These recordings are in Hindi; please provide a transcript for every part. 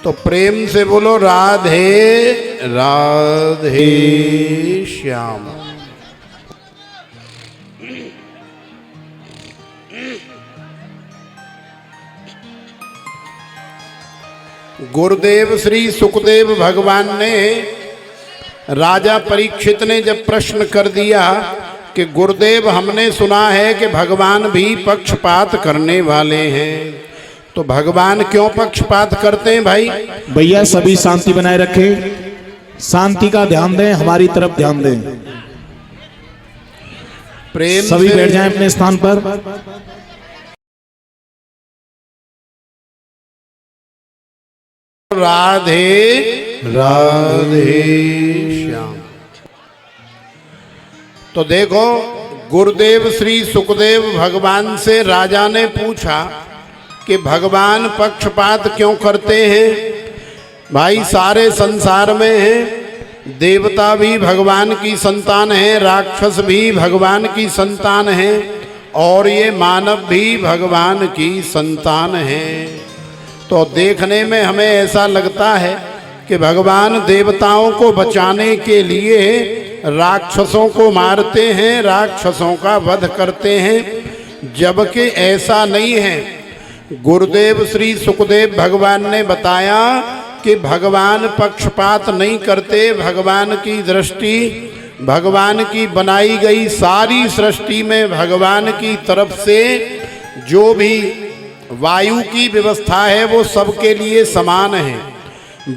तो प्रेम से बोलो राधे राधे श्याम। गुरुदेव श्री सुखदेव भगवान ने राजा परीक्षित ने जब प्रश्न कर दिया कि गुरुदेव हमने सुना है कि भगवान भी पक्षपात करने वाले हैं, तो भगवान क्यों पक्षपात करते हैं भाई? भैया सभी शांति बनाए रखें, शांति का ध्यान दें, हमारी तरफ ध्यान दें। प्रेम सभी बैठ जाएं अपने स्थान पर। राधे राधे श्याम। तो देखो गुरुदेव श्री सुखदेव भगवान से राजा ने पूछा कि भगवान पक्षपात क्यों करते हैं? भाई सारे संसार में हैं, देवता भी भगवान की संतान है, राक्षस भी भगवान की संतान है, और ये मानव भी भगवान की संतान है। तो देखने में हमें ऐसा लगता है कि भगवान देवताओं को बचाने के लिए राक्षसों को मारते हैं, राक्षसों का वध करते हैं, जबकि ऐसा नहीं है। गुरुदेव श्री सुखदेव भगवान ने बताया कि भगवान पक्षपात नहीं करते। भगवान की दृष्टि, भगवान की बनाई गई सारी सृष्टि में भगवान की तरफ से जो भी वायु की व्यवस्था है वो सबके लिए समान है,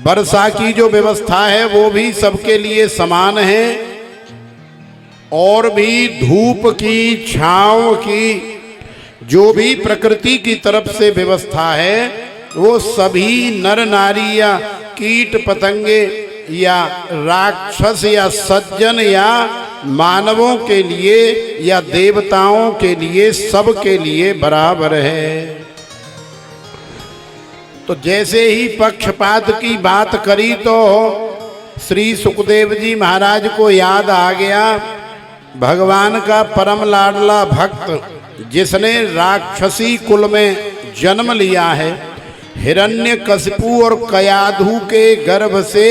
वर्षा की जो व्यवस्था है वो भी सबके लिए समान है, और भी धूप की, छांव की, जो भी प्रकृति की तरफ से व्यवस्था है वो सभी नर नारी या कीट पतंगे या राक्षस या सज्जन या मानवों के लिए या देवताओं के लिए, सबके लिए बराबर है। तो जैसे ही पक्षपात की बात करी तो श्री सुखदेव जी महाराज को याद आ गया भगवान का परम लाडला भक्त जिसने राक्षसी कुल में जन्म लिया है, हिरण्यकशिपु और कयाधु के गर्भ से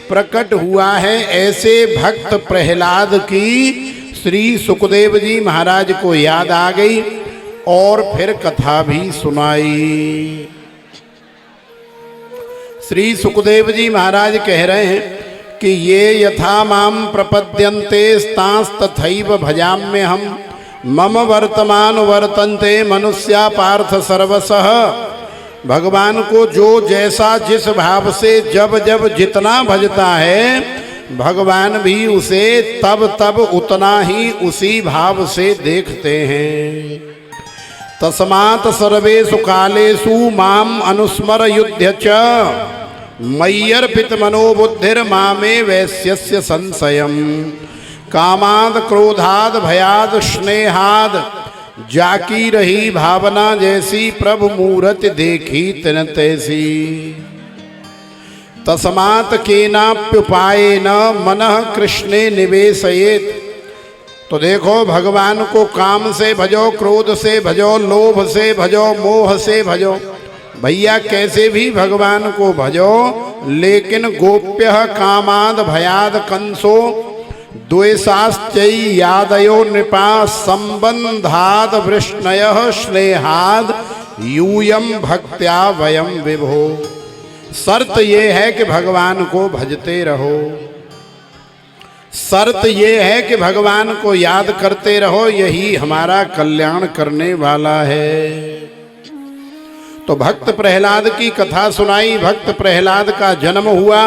प्रकट हुआ है, ऐसे भक्त प्रहलाद की श्री सुखदेव जी महाराज को याद आ गई और फिर कथा भी सुनाई। श्री सुखदेव जी महाराज कह रहे हैं कि ये यथा माम प्रपद्यन्ते स्तांस तथैव भजाम्य हम मम वर्तमान वर्तन्ते मनुष्या पार्थ सर्वसः। भगवान को जो जैसा जिस भाव से जब जब जितना भजता है, भगवान भी उसे तब तब उतना ही उसी भाव से देखते हैं। तस्मात् सर्वेषु कालेषु माम अनुस्मर युध्य च मय्यर्पित मनोबुद्धिर मामे वैश्यस्य संशयम्। कामाद क्रोधाद भयाद स्नेहाद जाकी रही भावना जैसी, प्रभु मूरत देखी तिन तैसी। तस्मात् केनाप्युपायेन मनः कृष्णे निवेशयेत्। तो देखो भगवान को काम से भजो, क्रोध से भजो, लोभ से भजो, मोह से भजो, भैया कैसे भी भगवान को भजो, लेकिन गोप्य कामाद भयाद कंसो द्वेषाश्चै यादयो नृपा संबंधाद वृष्णयः स्नेहाद यूयम भक्त्या वयम विभो। शर्त ये है कि भगवान को भजते रहो, शर्त ये है कि भगवान को याद करते रहो, यही हमारा कल्याण करने वाला है। तो भक्त प्रहलाद की कथा सुनाई। भक्त प्रहलाद का जन्म हुआ,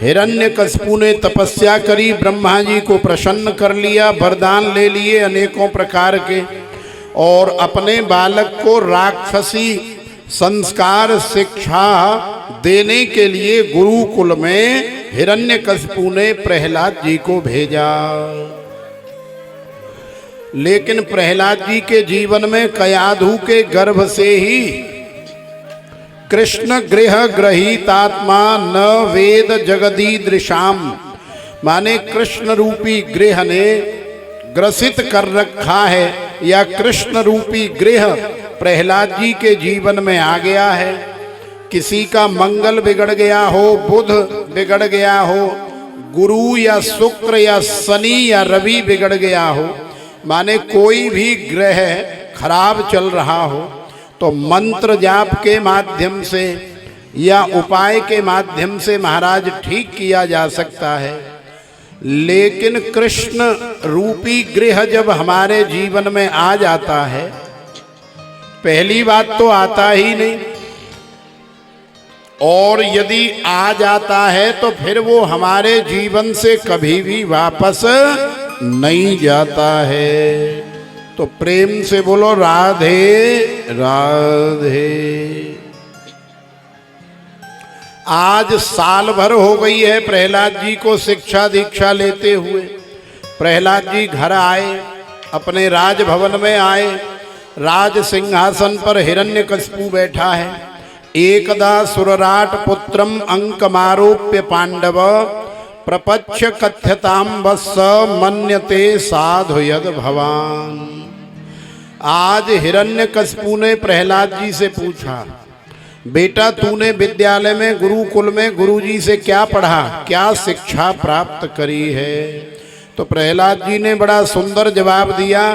हिरण्यकशिपु ने तपस्या करी, ब्रह्मा जी को प्रसन्न कर लिया, वरदान ले लिए अनेकों प्रकार के, और अपने बालक को राक्षसी संस्कार शिक्षा देने के लिए गुरुकुल में हिरण्यकशिपु ने प्रहलाद जी को भेजा। लेकिन प्रहलाद जी के जीवन में कयाधु के गर्भ से ही कृष्ण गृह ग्रहीतात्मा न वेद जगदीदृशाम, माने कृष्ण रूपी गृह ने ग्रसित कर रखा है, या कृष्ण रूपी गृह प्रहलाद जी के जीवन में आ गया है। किसी का मंगल बिगड़ गया हो, बुध बिगड़ गया हो, गुरु या शुक्र या शनि या रवि बिगड़ गया हो, माने कोई भी ग्रह खराब चल रहा हो, तो मंत्र जाप के माध्यम से या उपाय के माध्यम से महाराज ठीक किया जा सकता है। लेकिन कृष्ण रूपी गृह जब हमारे जीवन में आ जाता है, पहली बात तो आता ही नहीं, और यदि आ जाता है तो फिर वो हमारे जीवन से कभी भी वापस नहीं जाता है। तो प्रेम से बोलो राधे राधे। आज साल भर हो गई है प्रहलाद जी को शिक्षा दीक्षा लेते हुए। प्रहलाद जी घर आए, अपने राजभवन में आए, राज सिंहासन पर हिरण्यकशिपु बैठा है। एकदा सुरराट पुत्रम अंकमारोप्य पांडव प्रपच्छ कथ्यताम वत्स मन्यते साधु यद भवान। आज हिरण्यकशिपु ने प्रहलाद जी से पूछा, बेटा तूने विद्यालय में गुरुकुल में गुरुजी से क्या पढ़ा, क्या शिक्षा प्राप्त करी है? तो प्रहलाद जी ने बड़ा सुंदर जवाब दिया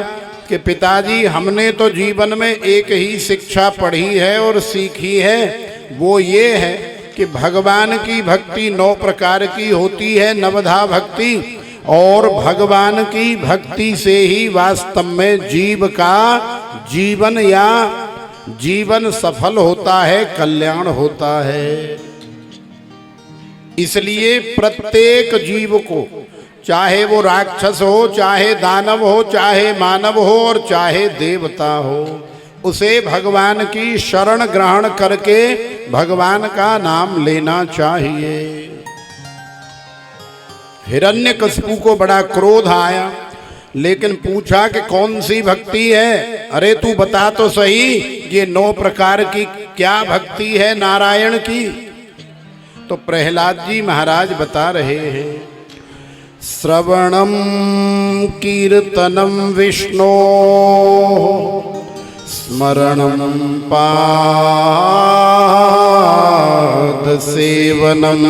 कि पिताजी हमने तो जीवन में एक ही शिक्षा पढ़ी है और सीखी है, वो ये है कि भगवान की भक्ति 9 प्रकार की होती है, नवधा भक्ति, और भगवान की भक्ति से ही वास्तव में जीव का जीवन या जीवन सफल होता है, कल्याण होता है। इसलिए प्रत्येक जीव को, चाहे वो राक्षस हो, चाहे दानव हो, चाहे मानव हो और चाहे देवता हो, उसे भगवान की शरण ग्रहण करके भगवान का नाम लेना चाहिए। हिरण्यकशिपु को बड़ा क्रोध आया, लेकिन पूछा कि कौन सी भक्ति है? अरे तू बता तो सही, ये 9 प्रकार की क्या भक्ति है नारायण की? तो प्रहलाद जी महाराज बता रहे हैं, श्रवणम कीर्तनम विष्णो स्मरणम पाद सेवनम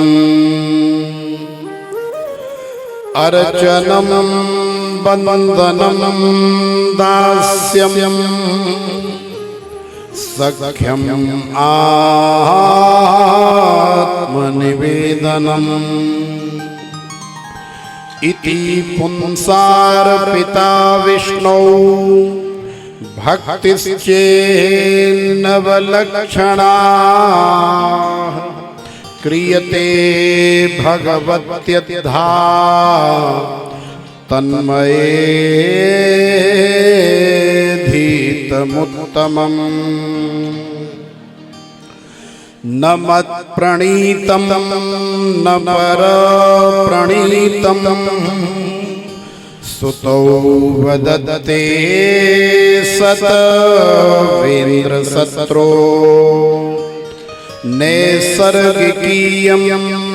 अर्चनम वंदनम दास्यम सख्यम आत्मनिवेदनम इति पुंसार्पिता विष्णु भक्तिश्चेन्नवलक्षणा क्रियते भगवत्यधा तन्मयेधीतमुत्तमम् न मत्प्रणीतं न परप्रणीतं सुतौ वदते सतवेन्द्रसत्रो नैसर्गिकीयं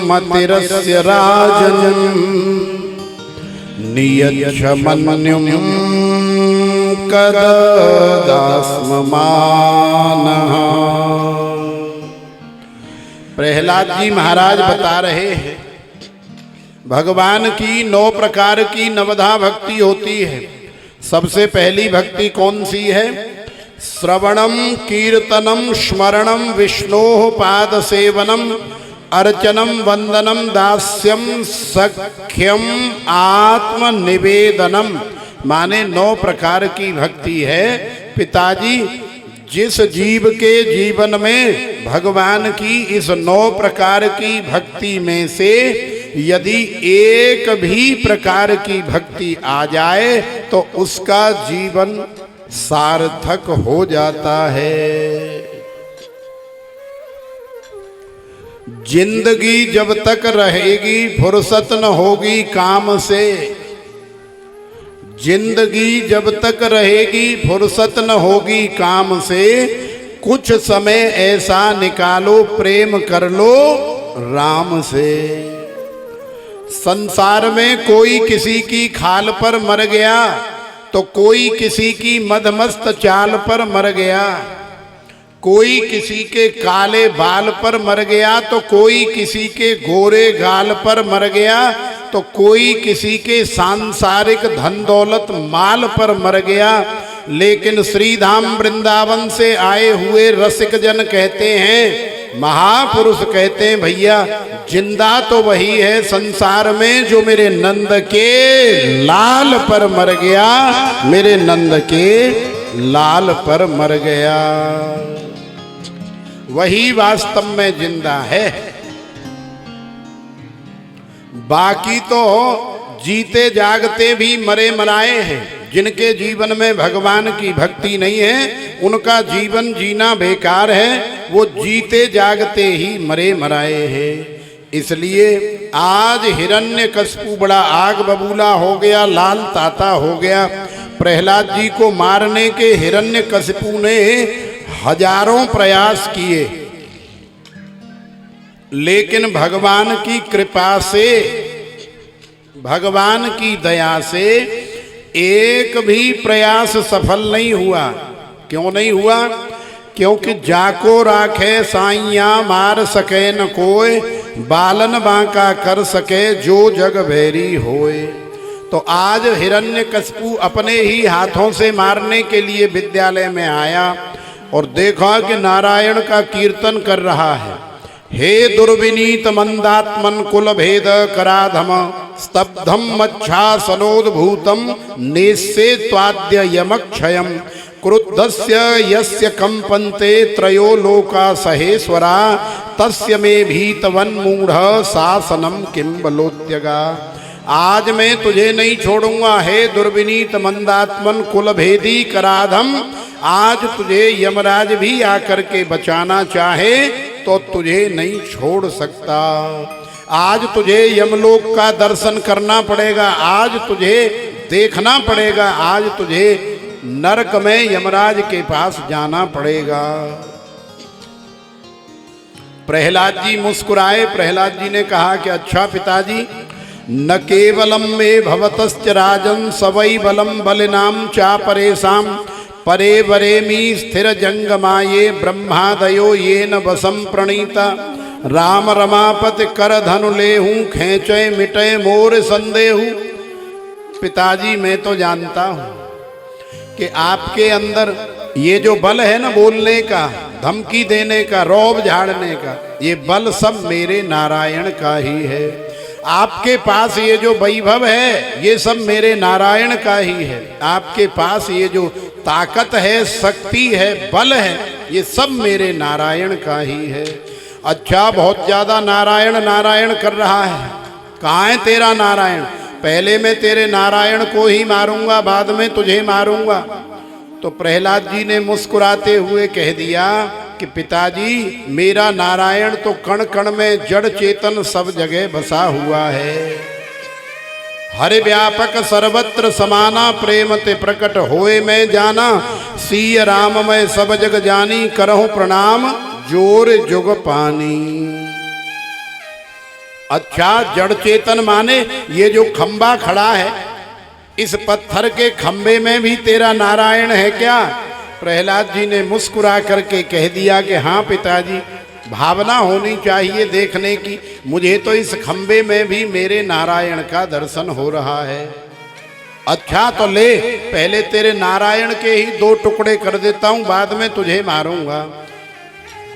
मतिरस्य राजन् नियच्छमन्युं कददास्ममानः। प्रहलाद जी महाराज बता रहे हैं, भगवान की 9 प्रकार की नवधा भक्ति होती है। सबसे पहली भक्ति कौन सी है? श्रवणम कीर्तनम स्मरणम विष्णोः पाद सेवनम अर्चनम वंदनम दास्यम सख्यम आत्मनिवेदनम। माने 9 प्रकार की भक्ति है। पिताजी, जिस जीव के जीवन में भगवान की इस 9 प्रकार की भक्ति में से यदि एक भी प्रकार की भक्ति आ जाए तो उसका जीवन सार्थक हो जाता है। जिंदगी जब तक रहेगी फुर्सत न होगी काम से। जिंदगी जब तक रहेगी फुर्सत न होगी काम से। कुछ समय ऐसा निकालो, प्रेम कर लो राम से। संसार में कोई किसी की खाल पर मर गया तो कोई किसी की मदमस्त चाल पर मर गया। कोई किसी के काले बाल पर मर गया, तो कोई किसी के गोरे गाल पर मर गया, तो कोई किसी के सांसारिक धन दौलत माल पर मर गया। लेकिन श्रीधाम वृंदावन से आए हुए रसिक जन कहते हैं, महापुरुष कहते हैं, भैया जिंदा तो वही है संसार में जो मेरे नंद के लाल पर मर गया, मेरे नंद के लाल पर मर गया, वही वास्तव में जिंदा है। बाकी तो जीते जागते भी मरे मराए हैं। जिनके जीवन में भगवान की भक्ति नहीं है उनका जीवन जीना बेकार है, वो जीते जागते ही मरे मराए हैं। इसलिए आज हिरण्यकशिपु बड़ा आग बबूला हो गया, लाल ताता हो गया। प्रहलाद जी को मारने के हिरण्यकशिपु ने हजारों प्रयास किए, लेकिन भगवान की कृपा से, भगवान की दया से एक भी प्रयास सफल नहीं हुआ। क्यों नहीं हुआ? क्योंकि जाको राखे साइया मार सके न कोय, बालन बांका कर सके जो जग भैरी होए। तो आज हिरण्यकशिपु अपने ही हाथों से मारने के लिए विद्यालय में आया और देखा कि नारायण का कीर्तन कर रहा है। हे दुर्विनीत मंदात्मन कुल भेद कराधम, स्तब्धम मच्छासनोद्भूतम नेस्ये त्वाद्य यमक्षयम, क्रुद्धस्य यस्य कंपन्ते त्रयो लोका सहेश्वरा, तस्य मे भीतवन्मूढ़ शासनम किं बलोत्यगा। आज मैं तुझे नहीं छोड़ूंगा हे दुर्विनीत मंदात्मन कुल भेदी कराधम। आज तुझे यमराज भी आकर के बचाना चाहे तो तुझे नहीं छोड़ सकता। आज तुझे यमलोक का दर्शन करना पड़ेगा, आज तुझे देखना पड़ेगा, आज तुझे नरक में यमराज के पास जाना पड़ेगा। प्रहलाद जी मुस्कुराए। प्रहलाद जी ने कहा कि अच्छा पिताजी, न केवलम में भवतश्च राजन सवै बलम बलिनाम चा परेशाम, परे वरेमी स्थिर जंगमाये ब्रह्मादयो ये न बसम प्रणीता, राम रमापति कर धनु लेहूं खेचे मिटे मोर संदेहू। पिताजी मैं तो जानता हूं कि आपके अंदर ये जो बल है ना, बोलने का, धमकी देने का, रौब झाड़ने का, ये बल सब मेरे नारायण का ही है। आपके पास ये जो वैभव है ये सब मेरे नारायण का ही है। आपके पास ये जो ताकत है, शक्ति है, बल है, ये सब मेरे नारायण का ही है। अच्छा, बहुत ज्यादा नारायण नारायण कर रहा है, कहाँ है तेरा नारायण? पहले मैं तेरे नारायण को ही मारूंगा, बाद में तुझे मारूंगा। तो प्रहलाद जी ने मुस्कुराते हुए कह दिया कि पिताजी मेरा नारायण तो कण कण में जड़ चेतन सब जगह बसा हुआ है। हरि व्यापक सर्वत्र समाना, प्रेम ते प्रकट होए मैं जाना, सीय राम मैं सब जग जानी, करहूं प्रणाम जोर जुग पानी। अच्छा, जड़ चेतन माने ये जो खंबा खड़ा है, इस पत्थर के खंबे में भी तेरा नारायण है क्या? प्रहलाद जी ने मुस्कुरा करके कह दिया कि हाँ पिताजी, भावना होनी चाहिए देखने की, मुझे तो इस खंबे में भी मेरे नारायण का दर्शन हो रहा है। अच्छा तो ले, पहले तेरे नारायण के ही 2 टुकड़े कर देता हूं, बाद में तुझे मारूंगा।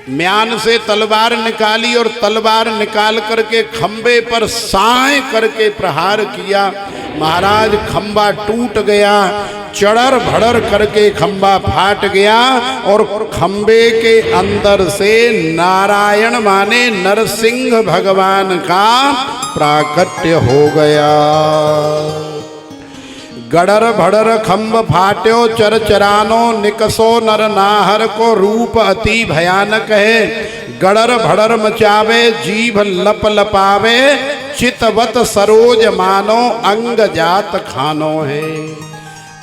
म्यान से तलवार निकाली और तलवार निकाल करके खंबे पर साए करके प्रहार किया। महाराज खंबा टूट गया, चढ़र भड़र करके खंबा फाट गया और खंबे के अंदर से नारायण माने नरसिंह भगवान का प्राकट्य हो गया। गड़र भड़र खंब फाट्यो चरचरानो, निकसो नर नाहर को रूप अति भयानक है। गड़र भड़र मचावे जीभ लप लपावे, चितवत सरोज मानो अंग जात खानो है।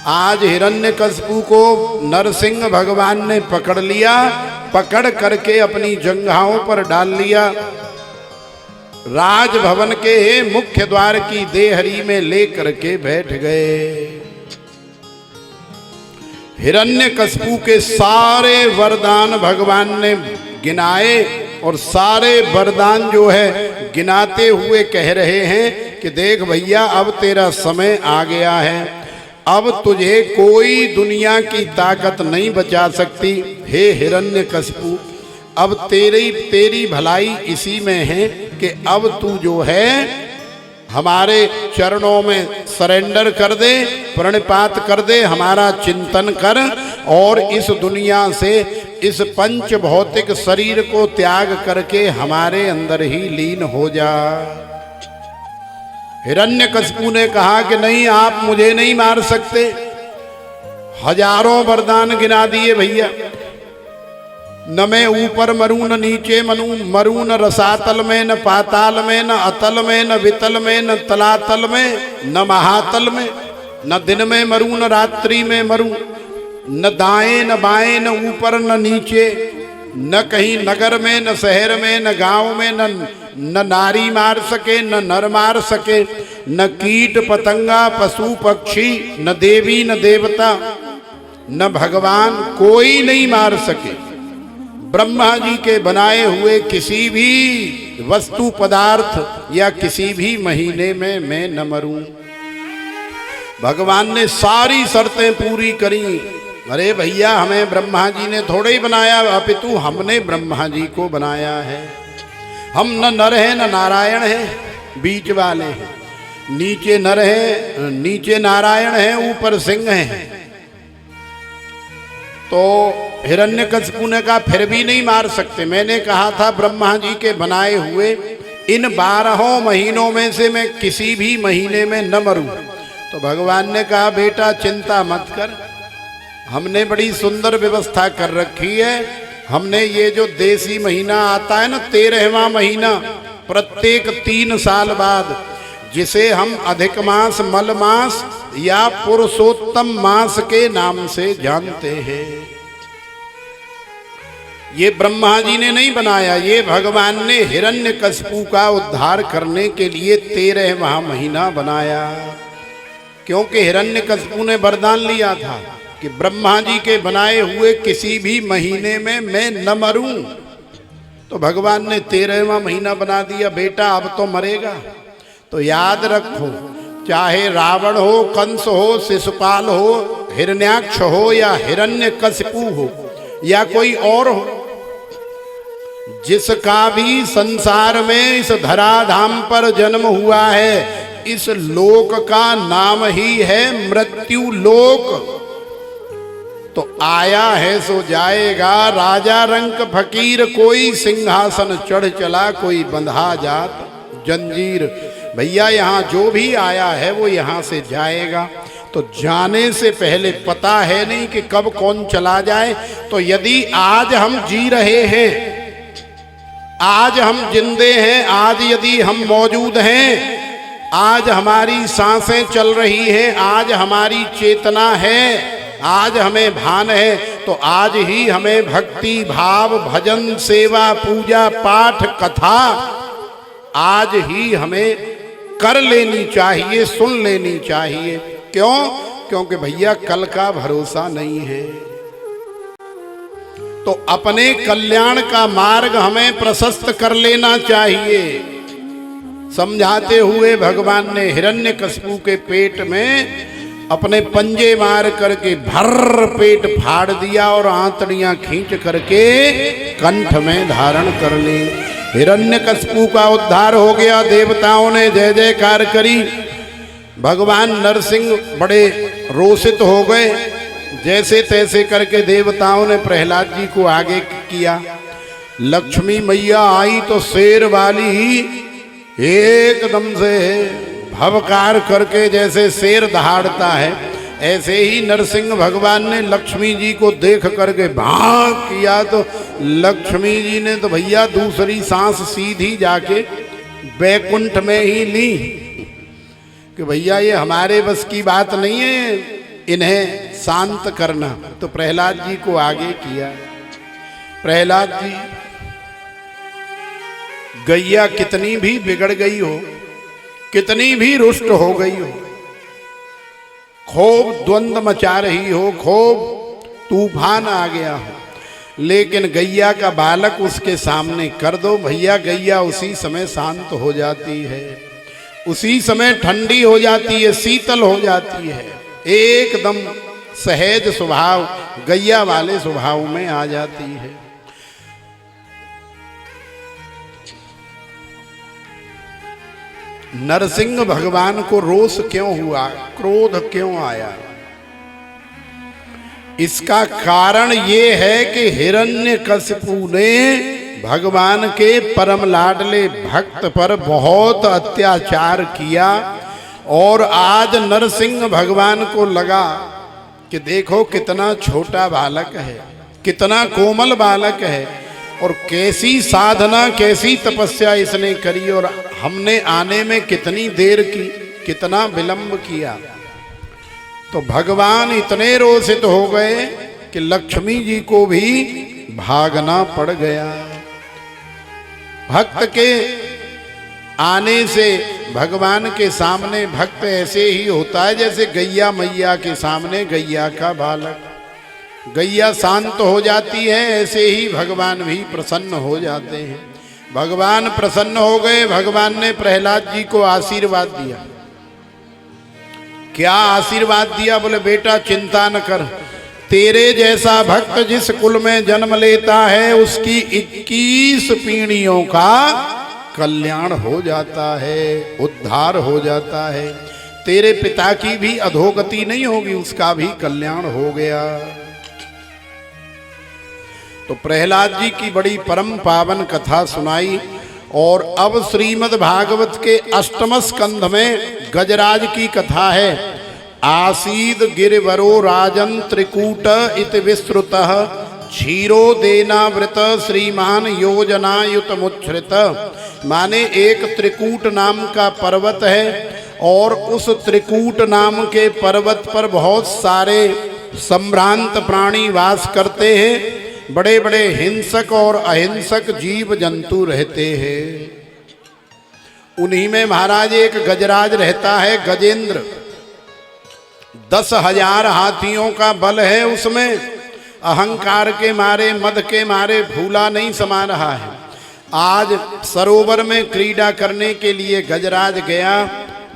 आज हिरण्यकशिपु को नरसिंह भगवान ने पकड़ लिया, पकड़ करके अपनी जंघाओं पर डाल लिया। राजभवन के मुख्य द्वार की देहरी में लेकर के बैठ गए। हिरण्यकशिपु के सारे वरदान भगवान ने गिनाए और सारे वरदान जो है गिनाते हुए कह रहे हैं कि देख भैया अब तेरा समय आ गया है, अब तुझे कोई दुनिया की ताकत नहीं बचा सकती। हे हिरण्यकशिपु, अब तेरी भलाई इसी में है कि अब तू जो है हमारे चरणों में सरेंडर कर दे, प्रणिपात कर दे, हमारा चिंतन कर और इस दुनिया से, इस पंच भौतिक शरीर को त्याग करके हमारे अंदर ही लीन हो जा। हिरण्यकशिपु ने कहा कि नहीं, आप मुझे नहीं मार सकते। हजारों वरदान गिना दिए भैया, न मैं ऊपर मरूं न नीचे मरूं, न रसातल में न पाताल में, न अतल में न वितल में, न तलातल में न महातल में, न दिन में मरूं न रात्रि में मरूं, न दाएं न बाएं न ऊपर न नीचे, न कहीं नगर में न शहर में न गांव में, न नारी मार सके न नर मार सके, न कीट पतंगा पशु पक्षी, न देवी न देवता न भगवान, कोई नहीं मार सके। ब्रह्मा जी के बनाए हुए किसी भी वस्तु पदार्थ या किसी भी महीने में मैं न मरूं। भगवान ने सारी शर्तें पूरी करी। अरे भैया, हमें ब्रह्मा जी ने थोड़े ही बनाया, अपितु हमने ब्रह्मा जी को बनाया है। हम न नर हैं न नारायण हैं, बीच वाले हैं। नीचे नर हैं, नीचे नारायण हैं, ऊपर सिंह हैं। तो हिरण्यकशिपु ने कहा फिर भी नहीं मार सकते। मैंने कहा था ब्रह्मा जी के बनाए हुए इन 12 महीनों में से मैं किसी भी महीने में न मरूं। तो भगवान ने कहा बेटा चिंता मत कर, हमने बड़ी सुंदर व्यवस्था कर रखी है। हमने ये जो देसी महीना आता है ना, 13वां महीना, प्रत्येक 3 साल बाद, जिसे हम अधिक मास, मल मास या पुरुषोत्तम मास के नाम से जानते हैं। ये ब्रह्मा जी ने नहीं बनाया, ये भगवान ने हिरण्यकशिपु का उद्धार करने के लिए 13वां महीना बनाया। क्योंकि हिरण्यकशिपु ने वरदान लिया था कि ब्रह्मा जी के बनाए हुए किसी भी महीने में मैं न मरूं। तो भगवान ने 13वां महीना बना दिया, बेटा अब तो मरेगा। तो याद रखो, चाहे रावण हो, कंस हो, शिशुपाल हो, हिरण्याक्ष हो या हिरण्यकशिपु हो या कोई और हो, जिसका भी संसार में इस धराधाम पर जन्म हुआ है, इस लोक का नाम ही है मृत्यु लोक। तो आया है सो जाएगा, राजा रंक फकीर, कोई सिंहासन चढ़ चला, कोई बंधा जात जंजीर। भैया यहाँ जो भी आया है वो यहाँ से जाएगा। तो जाने से पहले पता है नहीं कि कब कौन चला जाए। तो यदि आज हम जी रहे हैं, आज हम जिंदे हैं, आज यदि हम मौजूद हैं, आज हमारी सांसें चल रही हैं, आज हमारी चेतना है, आज हमें भान है, तो आज ही हमें भक्ति भाव, भजन, सेवा, पूजा, पाठ, कथा आज ही हमें कर लेनी चाहिए, सुन लेनी चाहिए। क्यों? क्योंकि भैया कल का भरोसा नहीं है। तो अपने कल्याण का मार्ग हमें प्रशस्त कर लेना चाहिए। समझाते हुए भगवान ने हिरण्यकशिपु के पेट में अपने पंजे मार करके भर पेट फाड़ दिया और आंतड़ियां खींच करके कंठ में धारण कर ली। हिरण्यकशिपु का उद्धार हो गया। देवताओं ने जय जयकार करी। भगवान नरसिंह बड़े रोषित हो गए। जैसे तैसे करके देवताओं ने प्रहलाद जी को आगे किया। लक्ष्मी मैया आई तो शेर वाली ही एकदम से भवकार करके, जैसे शेर दहाड़ता है, ऐसे ही नरसिंह भगवान ने लक्ष्मी जी को देख करके भाग किया। तो लक्ष्मी जी ने तो भैया दूसरी सांस सीधी जाके बैकुंठ में ही ली कि भैया ये हमारे बस की बात नहीं है इन्हें शांत करना। तो प्रहलाद जी को आगे किया। प्रहलाद जी, गैया कितनी भी बिगड़ गई हो, कितनी भी रुष्ट हो गई हो, खूब द्वंद्व मचा रही हो, खूब तूफान आ गया हो, लेकिन गैया का बालक उसके सामने कर दो भैया, गैया उसी समय शांत हो जाती है, उसी समय ठंडी हो जाती है, शीतल हो जाती है, एकदम सहज स्वभाव गैया वाले स्वभाव में आ जाती है। नरसिंह भगवान को रोष क्यों हुआ, क्रोध क्यों आया? इसका कारण ये है कि हिरण्यकशिपु ने भगवान के परम लाडले भक्त पर बहुत अत्याचार किया, और आज नरसिंह भगवान को लगा कि देखो कितना छोटा बालक है, कितना कोमल बालक है, और कैसी साधना कैसी तपस्या इसने करी, और हमने आने में कितनी देर की, कितना विलंब किया। तो भगवान इतने रोषित हो गए कि लक्ष्मी जी को भी भागना पड़ गया। भक्त के आने से भगवान के सामने भक्त ऐसे ही होता है जैसे गैया मैया के सामने गैया का बालक। गैया शांत हो जाती है, ऐसे ही भगवान भी प्रसन्न हो जाते हैं। भगवान प्रसन्न हो गए। भगवान ने प्रहलाद जी को आशीर्वाद दिया। क्या आशीर्वाद दिया? बोले बेटा चिंता न कर, तेरे जैसा भक्त जिस कुल में जन्म लेता है उसकी 21 पीढ़ियों का कल्याण हो जाता है, उद्धार हो जाता है। तेरे पिता की भी अधोगति नहीं होगी, उसका भी कल्याण हो गया। तो प्रहलाद जी की बड़ी परम पावन कथा सुनाई। और अब श्रीमद् भागवत के 8वें स्कंध में गजराज की कथा है। आसीद गिरिवरो राजन त्रिकूट इति विस्तृतः क्षीरोदेनावृत श्रीमान योजनायुत मुच्छ्रित। माने एक त्रिकूट नाम का पर्वत है, और उस त्रिकूट नाम के पर्वत पर बहुत सारे संभ्रांत प्राणी वास करते हैं। बड़े बड़े हिंसक और अहिंसक जीव जंतु रहते हैं। उन्हीं में महाराज एक गजराज रहता है, गजेंद्र। 10,000 हाथियों का बल है उसमें। अहंकार के मारे, मद के मारे फूला नहीं समा रहा है। आज सरोवर में क्रीड़ा करने के लिए गजराज गया,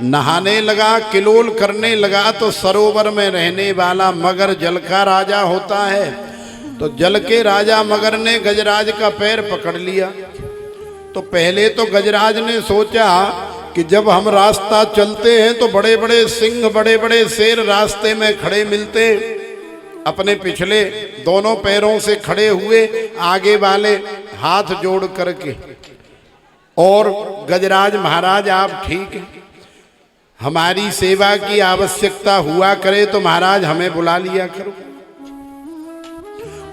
नहाने लगा, किलोल करने लगा, तो सरोवर में रहने वाला मगर जल का राजा होता है। तो जल के राजा मगर ने गजराज का पैर पकड़ लिया। तो पहले तो गजराज ने सोचा कि जब हम रास्ता चलते हैं तो बड़े बड़े सिंह, बड़े बड़े शेर रास्ते में खड़े मिलते, अपने पिछले दोनों पैरों से खड़े हुए, आगे वाले हाथ जोड़ करके। और गजराज महाराज आप ठीक है, हमारी सेवा की आवश्यकता हुआ करे तो महाराज हमें बुला लिया करो।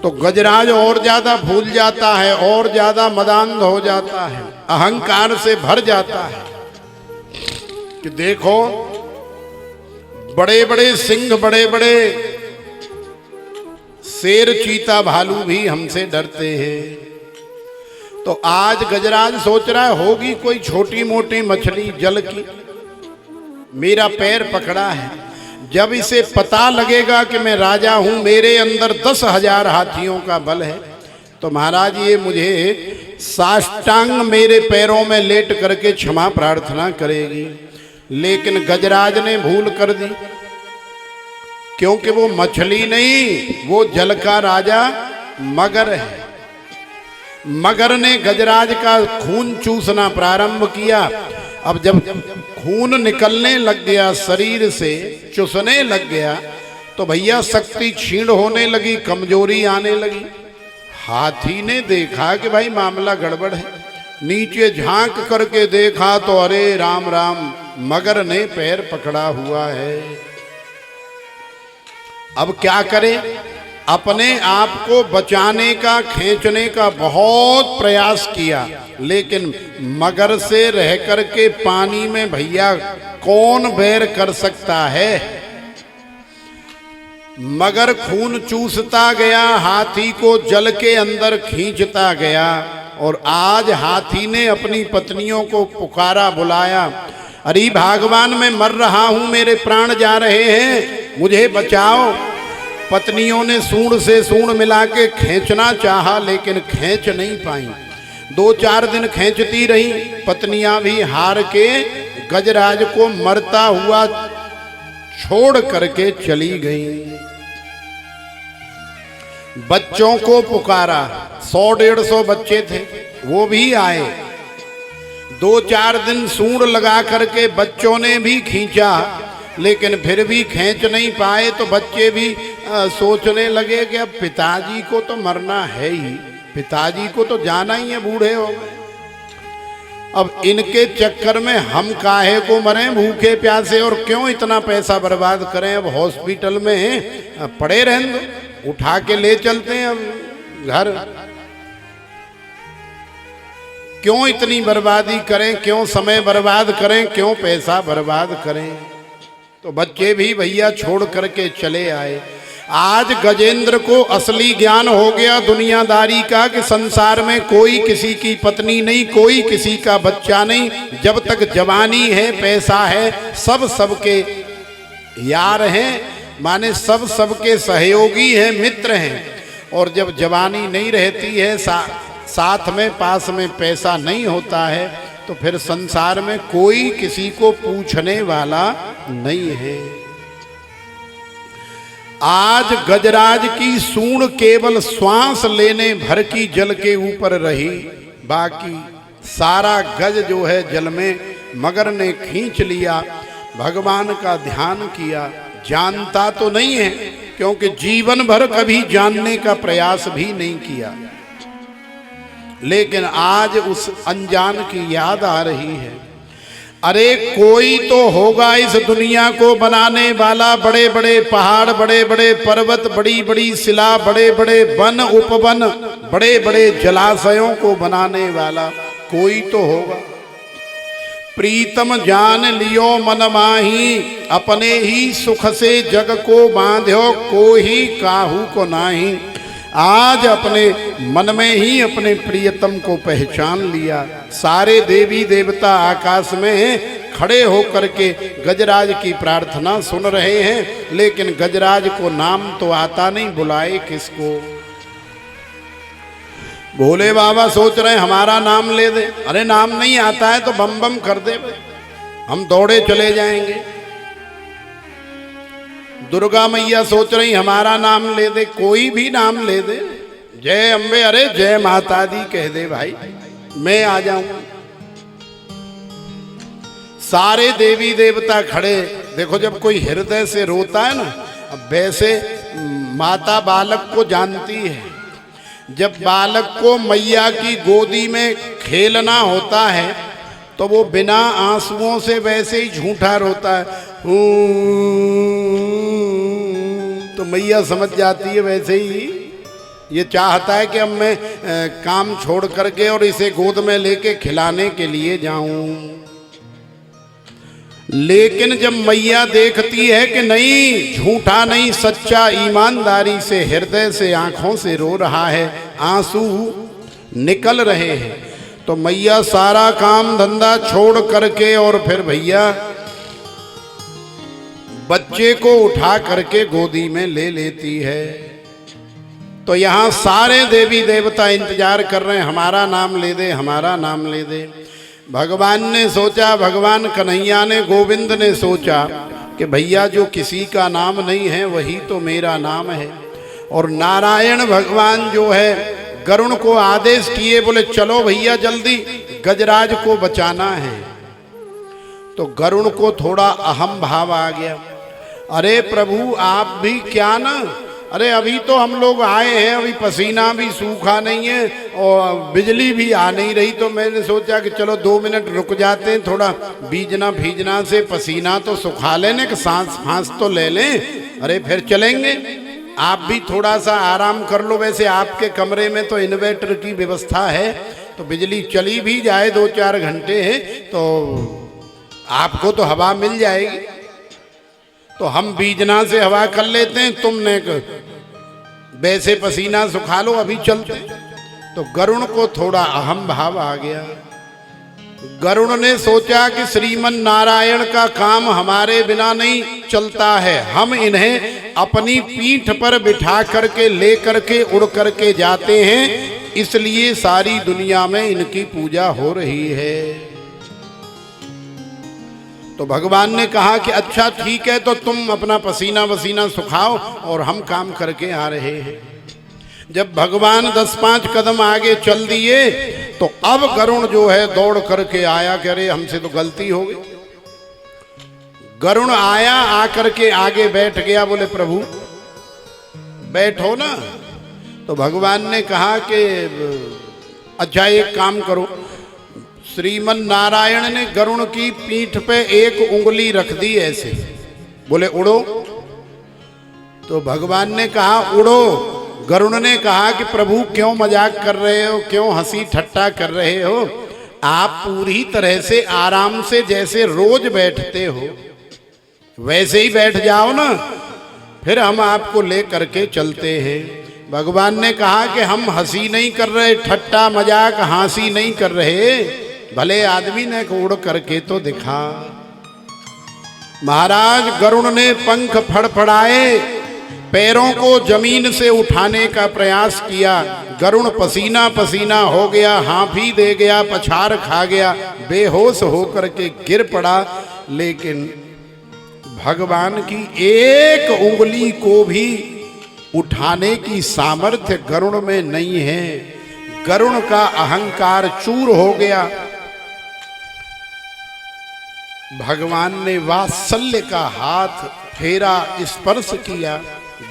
तो गजराज और ज्यादा भूल जाता है, और ज्यादा मदान्ध हो जाता है, अहंकार से भर जाता है कि देखो बड़े बड़े सिंह, बड़े बड़े शेर, चीता, भालू भी हमसे डरते हैं। तो आज गजराज सोच रहा है होगी कोई छोटी मोटी मछली जल की, मेरा पैर पकड़ा है। जब इसे पता लगेगा कि मैं राजा हूं, मेरे अंदर 10,000 हाथियों का बल है, तो महाराज ये मुझे साष्टांग मेरे पैरों में लेट करके क्षमा प्रार्थना करेगी। लेकिन गजराज ने भूल कर दी, क्योंकि वो मछली नहीं, वो जल का राजा मगर है। मगर ने गजराज का खून चूसना प्रारंभ किया। अब जब खून निकलने लग गया, शरीर से चूसने लग गया, तो भैया शक्ति क्षीण होने लगी, कमजोरी आने लगी। हाथी ने देखा कि भाई मामला गड़बड़ है, नीचे झांक करके देखा तो अरे राम राम, मगर ने पैर पकड़ा हुआ है। अब क्या करे? अपने आप को बचाने का, खींचने का बहुत प्रयास किया, लेकिन मगर से रह करके पानी में भैया कौन बैर कर सकता है। मगर खून चूसता गया, हाथी को जल के अंदर खींचता गया। और आज हाथी ने अपनी पत्नियों को पुकारा, बुलाया, अरे भगवान मैं मर रहा हूं, मेरे प्राण जा रहे हैं, मुझे बचाओ। पत्नियों ने सूंड से सूंड मिला के खींचना चाहा, लेकिन खींच नहीं पाई। 2-4 दिन खींचती रही, पत्नियां भी हार के गजराज को मरता हुआ छोड़ करके चली गई। बच्चों को पुकारा, 100-150 बच्चे थे, वो भी आए। 2-4 दिन सूंड लगा करके बच्चों ने भी खींचा, लेकिन फिर भी खींच नहीं पाए। तो बच्चे भी सोचने लगे कि अब पिताजी को तो मरना है ही, पिताजी को तो जाना ही है, बूढ़े हो गए। अब इनके चक्कर में हम काहे को मरें भूखे प्यासे, और क्यों इतना पैसा बर्बाद करें। अब हॉस्पिटल में पड़े रहें, उठा के ले चलते हैं अब घर। क्यों इतनी बर्बादी करें, क्यों समय बर्बाद करें, क्यों पैसा बर्बाद करें। तो बच्चे भी भैया छोड़ करके चले आए। आज गजेंद्र को असली ज्ञान हो गया दुनियादारी का कि संसार में कोई किसी की पत्नी नहीं, कोई किसी का बच्चा नहीं। जब तक जवानी है, पैसा है, सब सबके यार हैं, माने सब सबके सहयोगी हैं, मित्र हैं। और जब जवानी नहीं रहती है, साथ में पास में पैसा नहीं होता है, तो फिर संसार में कोई किसी को पूछने वाला नहीं है। आज गजराज की सूंड केवल श्वास लेने भर की जल के ऊपर रही, बाकी सारा गज जो है जल में मगर ने खींच लिया। भगवान का ध्यान किया, जानता तो नहीं है, क्योंकि जीवन भर कभी जानने का प्रयास भी नहीं किया, लेकिन आज उस अनजान की याद आ रही है। अरे कोई तो होगा इस दुनिया को बनाने वाला, बड़े बड़े पहाड़, बड़े बड़े पर्वत, बड़ी बड़ी शिला, बड़े बड़े वन उपवन, बड़े बड़े जलाशयों को बनाने वाला कोई तो होगा। प्रीतम जान लियो मन माही, अपने ही सुख से जग को बांध्यो, कोई काहू को नाही। आज अपने मन में ही अपने प्रियतम को पहचान लिया। सारे देवी देवता आकाश में खड़े होकर के गजराज की प्रार्थना सुन रहे हैं, लेकिन गजराज को नाम तो आता नहीं, बुलाए किसको। भोले बाबा सोच रहे हैं हमारा नाम ले दे। अरे नाम नहीं आता है तो बम बम कर दे, हम दौड़े चले जाएंगे। दुर्गा मैया सोच रही हमारा नाम ले दे, कोई भी नाम ले दे, जय अम्बे, अरे जय माता दी कह दे भाई, मैं आ जाऊंगा। सारे देवी देवता खड़े। देखो जब कोई हृदय से रोता है ना, अब वैसे माता बालक को जानती है। जब बालक को मैया की गोदी में खेलना होता है तो वो बिना आंसुओं से वैसे ही झूठा रोता है, तो मैया समझ जाती है वैसे ही ये चाहता है कि अब मैं काम छोड़ करके और इसे गोद में लेके खिलाने के लिए जाऊं। लेकिन जब मैया देखती है कि नहीं, झूठा नहीं, सच्चा, ईमानदारी से हृदय से आंखों से रो रहा है, आंसू निकल रहे हैं, तो मैया सारा काम धंधा छोड़ करके और फिर भैया बच्चे को उठा करके गोदी में ले लेती है। तो यहाँ सारे देवी देवता इंतजार कर रहे हैं, हमारा नाम ले दे, हमारा नाम ले दे। भगवान ने सोचा, भगवान कन्हैया ने, गोविंद ने सोचा कि भैया जो किसी का नाम नहीं है वही तो मेरा नाम है। और नारायण भगवान जो है गरुण को आदेश किए, बोले चलो भैया जल्दी गजराज को बचाना है। तो गरुण को थोड़ा अहम भाव आ गया, अरे प्रभु आप भी क्या ना, अरे अभी तो हम लोग आए हैं, अभी पसीना भी सूखा नहीं है और बिजली भी आ नहीं रही, तो मैंने सोचा कि चलो 2 मिनट रुक जाते हैं, थोड़ा भीजना भीजना से पसीना तो सुखा लेने, कि सांस फांस तो ले लें, अरे फिर चलेंगे। आप भी थोड़ा सा आराम कर लो, वैसे आपके कमरे में तो इन्वर्टर की व्यवस्था है, तो बिजली चली भी जाए 2-4 घंटे हैं तो आपको तो हवा मिल जाएगी, तो हम बीजना से हवा कर लेते हैं, तुमने वैसे पसीना सुखा लो, अभी चलते। तो गरुण को थोड़ा अहम भाव आ गया। गरुड़ ने सोचा कि श्रीमन नारायण का काम हमारे बिना नहीं चलता है, हम इन्हें अपनी पीठ पर बिठा करके ले करके उड़ करके जाते हैं, इसलिए सारी दुनिया में इनकी पूजा हो रही है। तो भगवान ने कहा कि अच्छा ठीक है, तो तुम अपना पसीना वसीना सुखाओ और हम काम करके आ रहे हैं। जब भगवान 10-5 कदम आगे चल दिए तो अब गरुड़ जो है दौड़ करके आया, कह रहे हमसे तो गलती हो गई। गरुड़ आया, आकर के आगे बैठ गया, बोले प्रभु बैठो ना। तो भगवान ने कहा कि अच्छा एक काम करो। श्रीमन नारायण ने गरुड़ की पीठ पे एक उंगली रख दी ऐसे, बोले उड़ो। तो भगवान ने कहा उड़ो। गरुड़ ने कहा कि प्रभु क्यों मजाक कर रहे हो, क्यों हंसी ठट्टा कर रहे हो, आप पूरी तरह से आराम से जैसे रोज बैठते हो वैसे ही बैठ जाओ ना, फिर हम आपको ले करके चलते हैं। भगवान ने कहा कि हम हंसी नहीं कर रहे, ठट्टा मजाक हंसी नहीं कर रहे, भले आदमी ने उड़ करके तो दिखा। महाराज गरुड़ ने पंख फड़फड़ाए, पैरों को जमीन से उठाने का प्रयास किया। गरुड़ पसीना पसीना हो गया, हाँफी दे गया, पछाड़ खा गया, बेहोश होकर के गिर पड़ा। लेकिन भगवान की एक उंगली को भी उठाने की सामर्थ्य गरुड़ में नहीं है। गरुड़ का अहंकार चूर हो गया। भगवान ने वात्सल्य का हाथ फेरा, स्पर्श किया,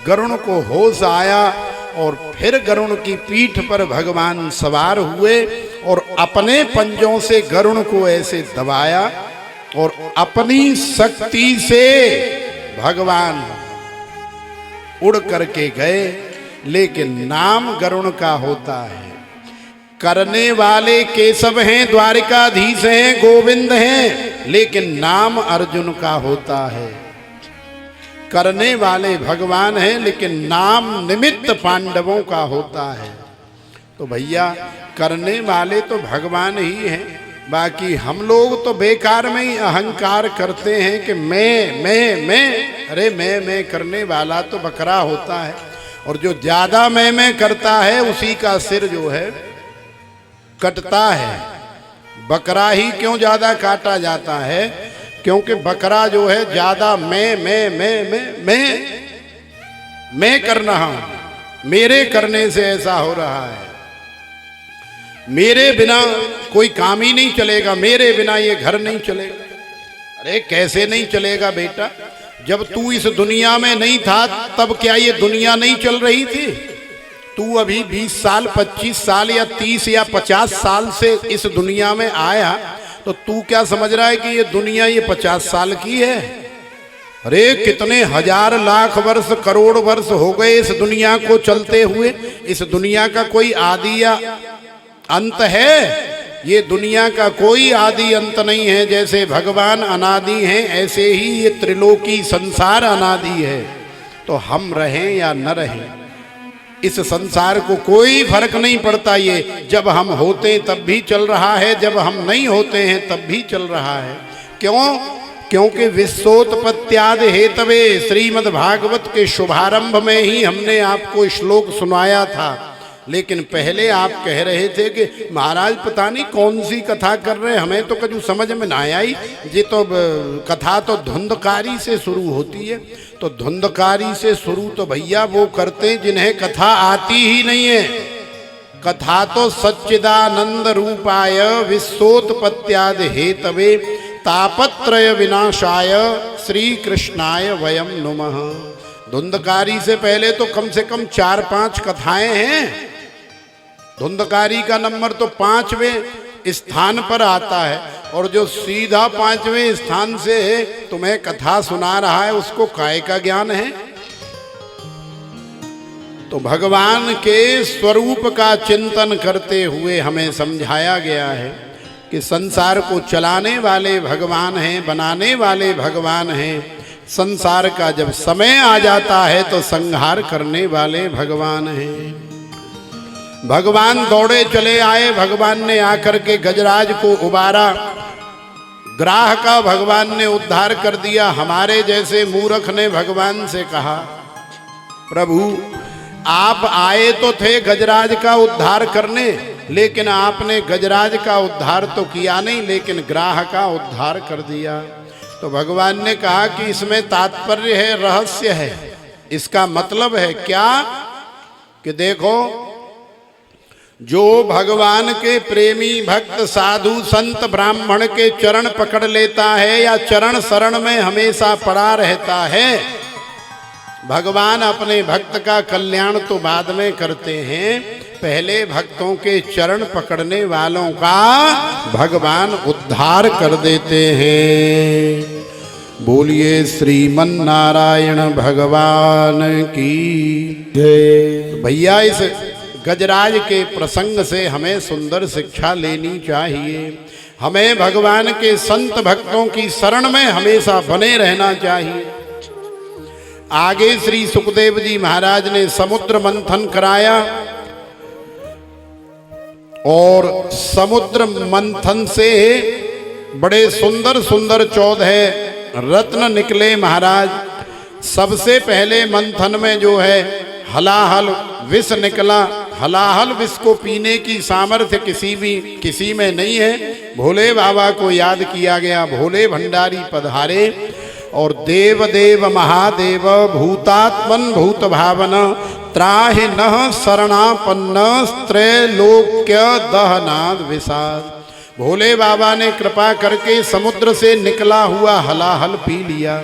गरुड़ को होश आया और फिर गरुड़ की पीठ पर भगवान सवार हुए और अपने पंजों से गरुड़ को ऐसे दबाया और अपनी शक्ति से भगवान उड़ करके गए। लेकिन नाम गरुड़ का होता है। करने वाले केशव हैं, द्वारिकाधीश हैं, गोविंद हैं, लेकिन नाम अर्जुन का होता है। करने वाले भगवान हैं, लेकिन नाम निमित्त पांडवों का होता है। तो भैया करने वाले तो भगवान ही हैं, बाकी हम लोग तो बेकार में ही अहंकार करते हैं कि मैं। अरे मैं करने वाला तो बकरा होता है, और जो ज्यादा मैं करता है उसी का सिर जो है कटता है। बकरा ही क्यों ज्यादा काटा जाता है? क्योंकि बकरा जो है ज्यादा मैं कर रहा हूं, मेरे करने से ऐसा हो रहा है, मेरे बिना कोई काम ही नहीं चलेगा, मेरे बिना ये घर नहीं चलेगा। अरे कैसे नहीं चलेगा बेटा? जब तू इस दुनिया में नहीं था तब क्या ये दुनिया नहीं चल रही थी? तू अभी 20 साल 25 साल या 30 या 50 साल से इस दुनिया में आया, तो तू क्या समझ रहा है कि ये दुनिया ये 50 साल की है? अरे कितने हजार लाख वर्ष करोड़ वर्ष हो गए इस दुनिया को चलते हुए। इस दुनिया का कोई आदि या अंत है? ये दुनिया का कोई आदि अंत नहीं है। जैसे भगवान अनादि हैं, ऐसे ही ये त्रिलोकी संसार अनादि है। तो हम रहें या न रहें, इस संसार को कोई फर्क नहीं पड़ता। ये जब हम होते तब भी चल रहा है, जब हम नहीं होते हैं तब भी चल रहा है। क्यों? क्योंकि विश्वोत्पत्त्यादि हेतवे श्रीमद् भागवत के शुभारंभ में ही हमने आपको श्लोक सुनाया था। लेकिन पहले आप कह रहे थे कि महाराज पता नहीं कौन सी कथा कर रहे हैं, हमें तो कभी समझ में ना आई। ये तो कथा तो धुंधकारी से शुरू होती है। तो धुंधकारी से शुरू तो भैया वो करते हैं जिन्हें कथा आती ही नहीं है। कथा तो सच्चिदानंद रूपाय विश्वोत्पत्त्यादि हेतवे तापत्रय विनाशाय श्री कृष्णाय वयम नुमः। धुंधकारी से पहले तो कम से कम 4-5 कथाएं हैं। धुंधकारी का नंबर तो 5वें स्थान पर आता है, और जो सीधा 5वें स्थान से तुम्हें कथा सुना रहा है उसको काय का ज्ञान है? तो भगवान के स्वरूप का चिंतन करते हुए हमें समझाया गया है कि संसार को चलाने वाले भगवान हैं, बनाने वाले भगवान हैं। संसार का जब समय आ जाता है तो संहार करने वाले भगवान हैं। भगवान दौड़े चले आए। भगवान ने आकर के गजराज को उबारा, ग्राह का भगवान ने उद्धार कर दिया। हमारे जैसे मूर्ख ने भगवान से कहा, प्रभु आप आए तो थे गजराज का उद्धार करने, लेकिन आपने गजराज का उद्धार तो किया नहीं, लेकिन ग्राह का उद्धार कर दिया। तो भगवान ने कहा कि इसमें तात्पर्य है, रहस्य है। इसका मतलब है क्या कि देखो, जो भगवान के प्रेमी भक्त साधु संत ब्राह्मण के चरण पकड़ लेता है या चरण शरण में हमेशा पड़ा रहता है, भगवान अपने भक्त का कल्याण तो बाद में करते हैं, पहले भक्तों के चरण पकड़ने वालों का भगवान उद्धार कर देते हैं। बोलिए श्रीमन नारायण भगवान की जय। भैया इस गजराज के प्रसंग से हमें सुंदर शिक्षा लेनी चाहिए। हमें भगवान के संत भक्तों की शरण में हमेशा बने रहना चाहिए। आगे श्री सुखदेव जी महाराज ने समुद्र मंथन कराया और समुद्र मंथन से बड़े सुंदर सुंदर 14 रत्न निकले महाराज। सबसे पहले मंथन में जो है हलाहल विष निकला। हलाहल विष को पीने की सामर्थ्य किसी में नहीं है। भोले बाबा को याद किया गया, भोले भंडारी पधारे और देव देव महादेव भूतात्मन भूत भावन त्राहि नः शरणापन्न त्रैलोक्य दहनाद विषाद। भोले बाबा ने कृपा करके समुद्र से निकला हुआ हलाहल पी लिया।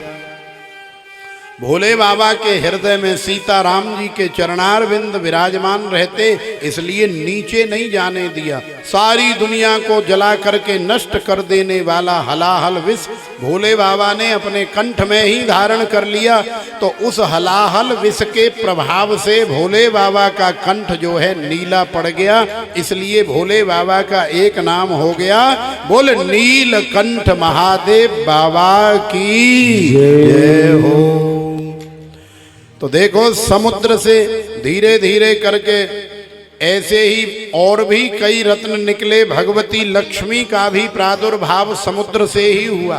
भोले बाबा के हृदय में सीताराम जी के चरणारविंद विराजमान रहते, इसलिए नीचे नहीं जाने दिया। सारी दुनिया को जला करके नष्ट कर देने वाला हलाहल विष भोले बाबा ने अपने कंठ में ही धारण कर लिया। तो उस हलाहल विष के प्रभाव से भोले बाबा का कंठ जो है नीला पड़ गया, इसलिए भोले बाबा का एक नाम हो गया, बोल नीलकंठ महादेव बाबा की जय हो। तो देखो समुद्र से धीरे धीरे करके ऐसे ही और भी कई रत्न निकले। भगवती लक्ष्मी का भी प्रादुर्भाव समुद्र से ही हुआ।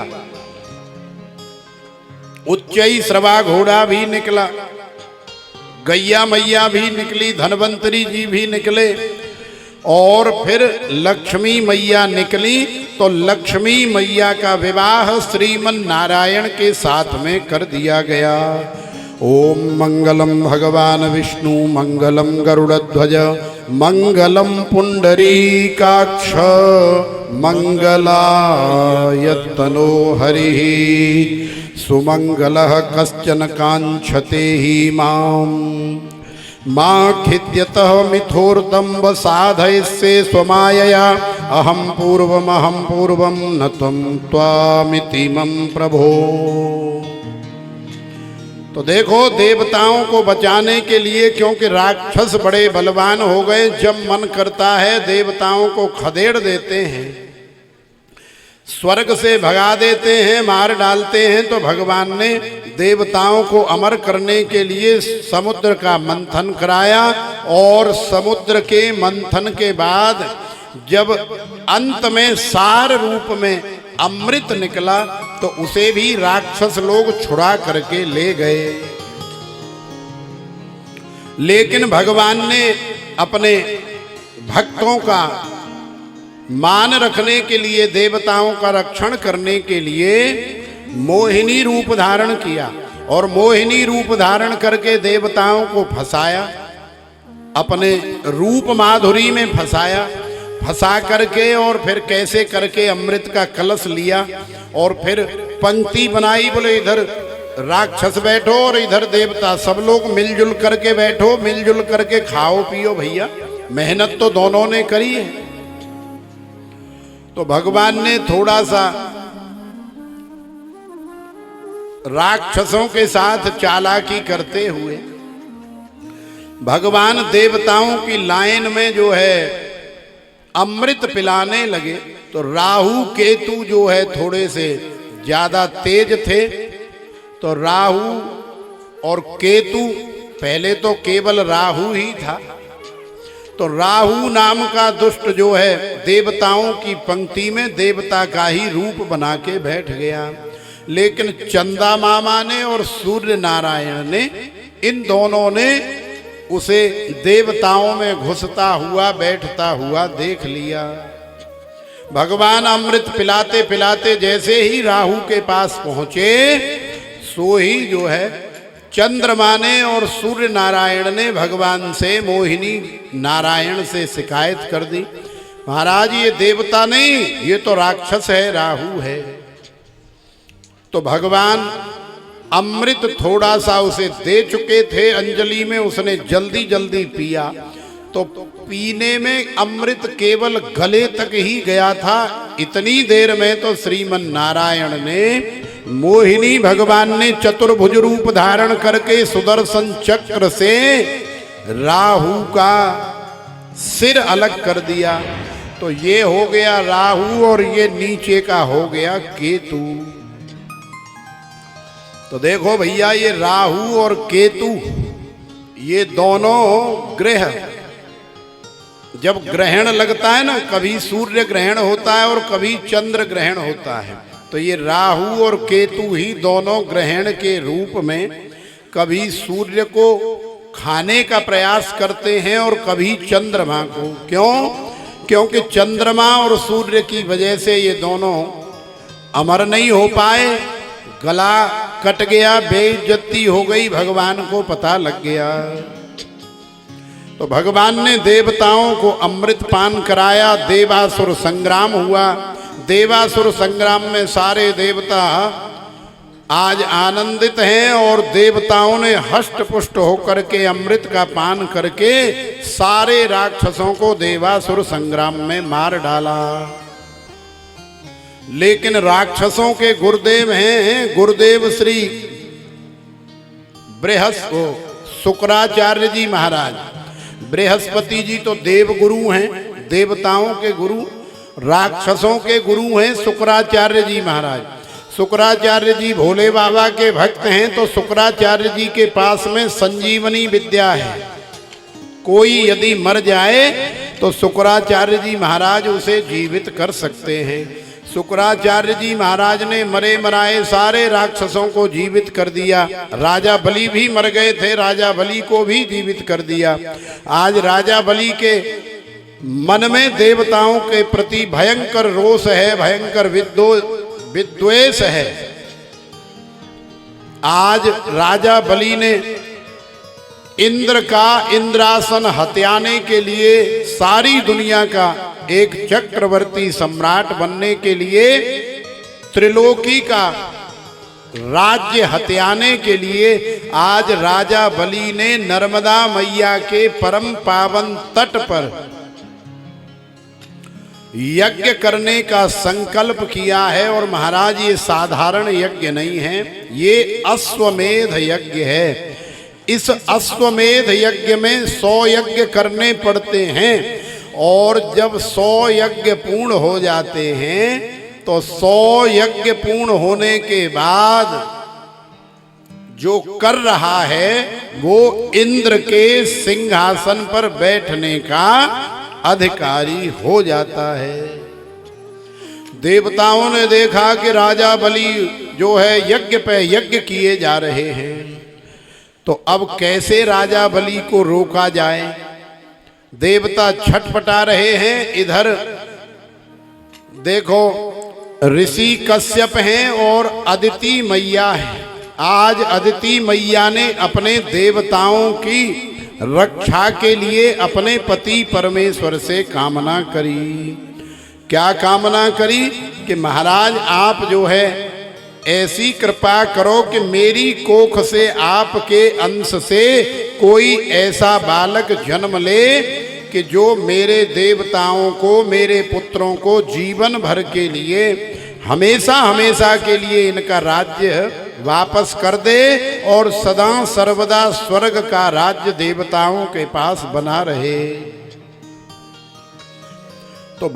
उच्चई श्रवा घोड़ा भी निकला, गैया मैया भी निकली, धनवंतरी जी भी निकले और फिर लक्ष्मी मैया निकली। तो लक्ष्मी मैया का विवाह श्रीमन नारायण के साथ में कर दिया गया। ओम मंगलम भगवान विष्णु मंगलम गरुड़ध्वज मंगलम पुंडरीकाक्ष मंगलायतनो हरिः सुमंगलः कश्चन कांक्षते हि माम् मा खिद्यतः मिथोर्दम्ब साधयिष्ये स्वमायया अहम पूर्वम न त्वं त्वामिति मम प्रभो। तो देखो देवताओं को बचाने के लिए, क्योंकि राक्षस बड़े बलवान हो गए, जब मन करता है देवताओं को खदेड़ देते हैं, स्वर्ग से भगा देते हैं, मार डालते हैं। तो भगवान ने देवताओं को अमर करने के लिए समुद्र का मंथन कराया और समुद्र के मंथन के बाद जब अंत में सार रूप में अमृत निकला तो उसे भी राक्षस लोग छुड़ा करके ले गए। लेकिन भगवान ने अपने भक्तों का मान रखने के लिए, देवताओं का रक्षण करने के लिए मोहिनी रूप धारण किया और मोहिनी रूप धारण करके देवताओं को फंसाया, अपने रूप माधुरी में फंसाया। फंसा करके और फिर कैसे करके अमृत का कलश लिया और फिर पंक्ति बनाई, बोले इधर राक्षस बैठो और इधर देवता, सब लोग मिलजुल करके बैठो, मिलजुल करके खाओ पियो भैया, मेहनत तो दोनों ने करी है। तो भगवान ने थोड़ा सा राक्षसों के साथ चालाकी करते हुए भगवान देवताओं की लाइन में जो है अमृत पिलाने लगे। तो राहु केतु जो है थोड़े से ज्यादा तेज थे। तो राहु और केतु, पहले तो केवल राहु ही था, तो राहु नाम का दुष्ट जो है देवताओं की पंक्ति में देवता का ही रूप बना के बैठ गया। लेकिन चंदा मामा ने और सूर्य नारायण ने, इन दोनों ने उसे देवताओं में घुसता हुआ बैठता हुआ देख लिया। भगवान अमृत पिलाते पिलाते जैसे ही राहु के पास पहुंचे, सो ही जो है चंद्रमा ने और सूर्य नारायण ने भगवान से, मोहिनी नारायण से शिकायत कर दी, महाराज ये देवता नहीं, ये तो राक्षस है, राहु है। तो भगवान अमृत थोड़ा सा उसे दे चुके थे अंजलि में, उसने जल्दी जल्दी पिया, तो पीने में अमृत केवल गले तक ही गया था। इतनी देर में तो श्रीमन नारायण ने, मोहिनी भगवान ने चतुर्भुज रूप धारण करके सुदर्शन चक्र से राहु का सिर अलग कर दिया। तो ये हो गया राहु और ये नीचे का हो गया केतु। तो देखो भैया, ये राहु और केतु ये दोनों ग्रह जब ग्रहण लगता है ना, कभी सूर्य ग्रहण होता है और कभी चंद्र ग्रहण होता है, तो ये राहु और केतु ही दोनों ग्रहण के रूप में कभी सूर्य को खाने का प्रयास करते हैं और कभी चंद्रमा को। क्यों? क्योंकि चंद्रमा और सूर्य की वजह से ये दोनों अमर नहीं हो पाए, गला कट गया, बेइज्जती हो गई, भगवान को पता लग गया। तो भगवान ने देवताओं को अमृत पान कराया, देवासुर संग्राम हुआ। देवासुर संग्राम में सारे देवता आज आनंदित हैं और देवताओं ने हष्ट पुष्ट होकर के अमृत का पान करके सारे राक्षसों को देवासुर संग्राम में मार डाला। लेकिन राक्षसों के गुरुदेव हैं, गुरुदेव श्री शुक्राचार्य जी महाराज। बृहस्पति जी तो देव गुरु हैं, देवताओं के गुरु, राक्षसों के गुरु हैं शुक्राचार्य जी महाराज। शुक्राचार्य जी भोले बाबा के भक्त हैं, तो शुक्राचार्य जी के पास में संजीवनी विद्या है। कोई यदि मर जाए तो शुक्राचार्य जी महाराज उसे जीवित कर सकते हैं। शुक्राचार्य जी महाराज ने मरे मराए सारे राक्षसों को जीवित कर दिया। राजा बलि भी मर गए थे, राजा बलि को भी जीवित कर दिया। आज राजा बलि के मन में देवताओं के प्रति भयंकर रोष है, भयंकर विद्वेष है। आज राजा बलि ने इंद्र का इंद्रासन हत्याने के लिए, सारी दुनिया का एक चक्रवर्ती सम्राट बनने के लिए, त्रिलोकी का राज्य हत्याने के लिए आज राजा बलि ने नर्मदा मैया के परम पावन तट पर यज्ञ करने का संकल्प किया है। और महाराज ये साधारण यज्ञ नहीं है, ये अश्वमेध यज्ञ है। इस अश्वमेध यज्ञ में 100 यज्ञ करने पड़ते हैं और जब 100 यज्ञ पूर्ण हो जाते हैं तो 100 यज्ञ पूर्ण होने के बाद जो कर रहा है वो इंद्र के सिंहासन पर बैठने का अधिकारी हो जाता है। देवताओं ने देखा कि राजा बलि जो है यज्ञ पे यज्ञ किए जा रहे हैं, तो अब कैसे राजा बलि को रोका जाए। देवता छटपटा रहे हैं। इधर देखो ऋषि कश्यप हैं और अदिति मैया है। आज अदिति मैया ने अपने देवताओं की रक्षा के लिए अपने पति परमेश्वर से कामना करी। क्या कामना करी कि महाराज आप जो है ऐसी कृपा करो कि मेरी कोख से, आपके अंश से कोई ऐसा बालक जन्म ले कि जो मेरे देवताओं को, मेरे पुत्रों को जीवन भर के लिए, हमेशा हमेशा के लिए इनका राज्य वापस कर दे और सदा सर्वदा स्वर्ग का राज्य देवताओं के पास बना रहे। तो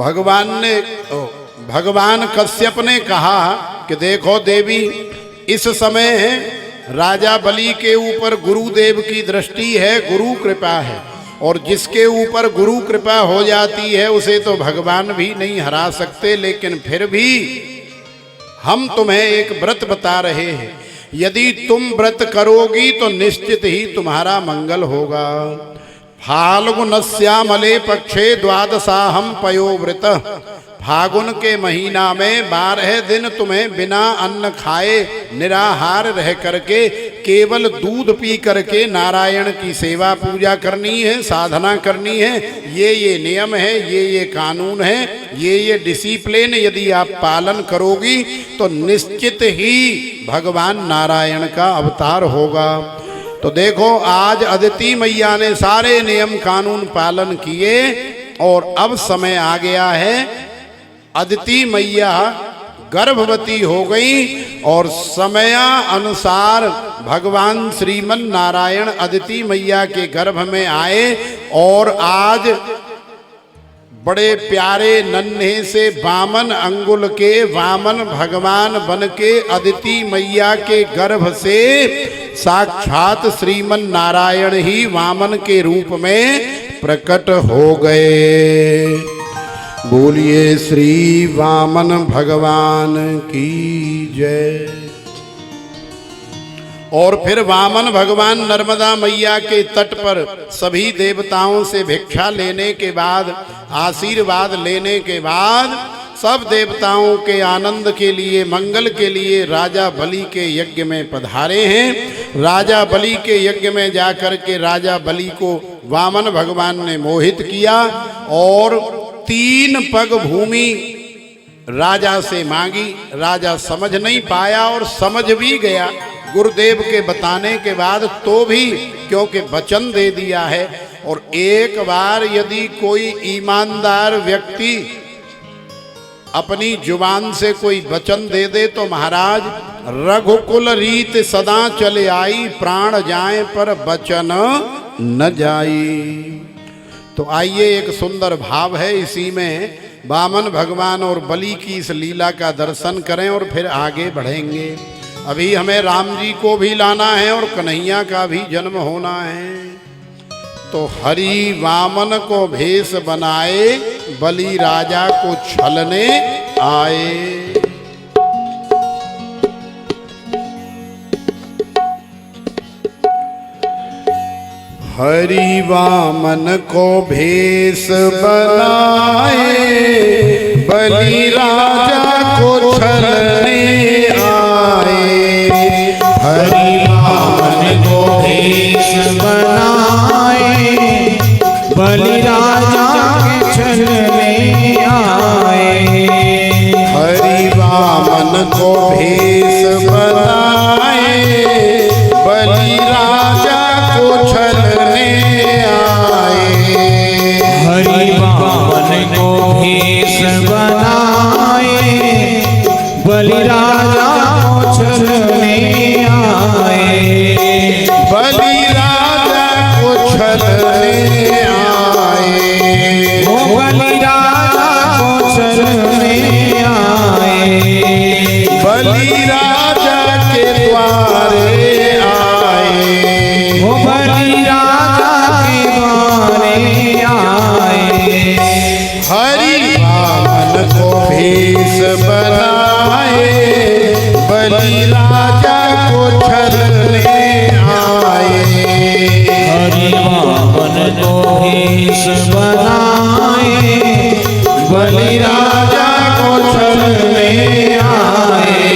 भगवान कश्यप ने कहा कि देखो देवी, इस समय राजा बलि के ऊपर गुरुदेव की दृष्टि है, गुरु कृपा है। और जिसके ऊपर गुरु कृपा हो जाती है उसे तो भगवान भी नहीं हरा सकते। लेकिन फिर भी हम तुम्हें एक व्रत बता रहे हैं, यदि तुम व्रत करोगी तो निश्चित ही तुम्हारा मंगल होगा। फाल्गुनस्यामले पक्षे द्वादशाहम पयोव्रत, फागुन के महीना में 12 दिन तुम्हें बिना अन्न खाए निराहार रह करके केवल दूध पी करके नारायण की सेवा पूजा करनी है, साधना करनी है। ये नियम है, ये कानून है, ये डिसिप्लिन यदि आप पालन करोगी तो निश्चित ही भगवान नारायण का अवतार होगा। तो देखो आज अदिति मैया ने सारे नियम कानून पालन किए और अब समय आ गया है, अदिति मैया गर्भवती हो गई और समय अनुसार भगवान श्रीमन नारायण अदिति मैया के गर्भ में आए और आज बड़े प्यारे नन्हे से वामन अंगुल के वामन भगवान बन के अदिति मैया के गर्भ से साक्षात श्रीमन नारायण ही वामन के रूप में प्रकट हो गए। बोलिए श्री वामन भगवान की जय। और फिर वामन भगवान नर्मदा मैया के तट पर सभी देवताओं से भिक्षा लेने के बाद, आशीर्वाद लेने के बाद, सब देवताओं के आनंद के लिए, मंगल के लिए राजा बलि के यज्ञ में पधारे हैं। राजा बलि के यज्ञ में जाकर के राजा बलि को वामन भगवान ने मोहित किया और 3 पग भूमि राजा से मांगी। राजा समझ नहीं पाया और समझ भी गया गुरुदेव के बताने के बाद, तो भी क्योंकि वचन दे दिया है। और एक बार यदि कोई ईमानदार व्यक्ति अपनी जुबान से कोई वचन दे दे तो महाराज रघुकुल रीत सदा चले आई, प्राण जाए पर वचन न जाई। तो आइए एक सुंदर भाव है इसी में, वामन भगवान और बलि की इस लीला का दर्शन करें और फिर आगे बढ़ेंगे। अभी हमें राम जी को भी लाना है और कन्हैया का भी जन्म होना है। तो हरि वामन को भेष बनाए, बलि राजा को छलने आए। हरि वामन को भेष बनाए, बलि राजा को छलने आए। हरि वामन को भेष बनाए, बलि राजा के छलने आए। हरि वामन को भेष बनाए, बलि राजा को छलने आए। हरि वामन को भेष बनाए, बलि राजा को छलने आए। बलि राजा को छलने आए। वो बलि राजा को छलने आए। बलि राजा के द्वारे आए। वो बलि राजा के द्वारे आए। हरि वामन को भेष बनाए, बलि राजा को छलने आए। हरि वामन को भेष बनाए, बलि राजा को छलने आए।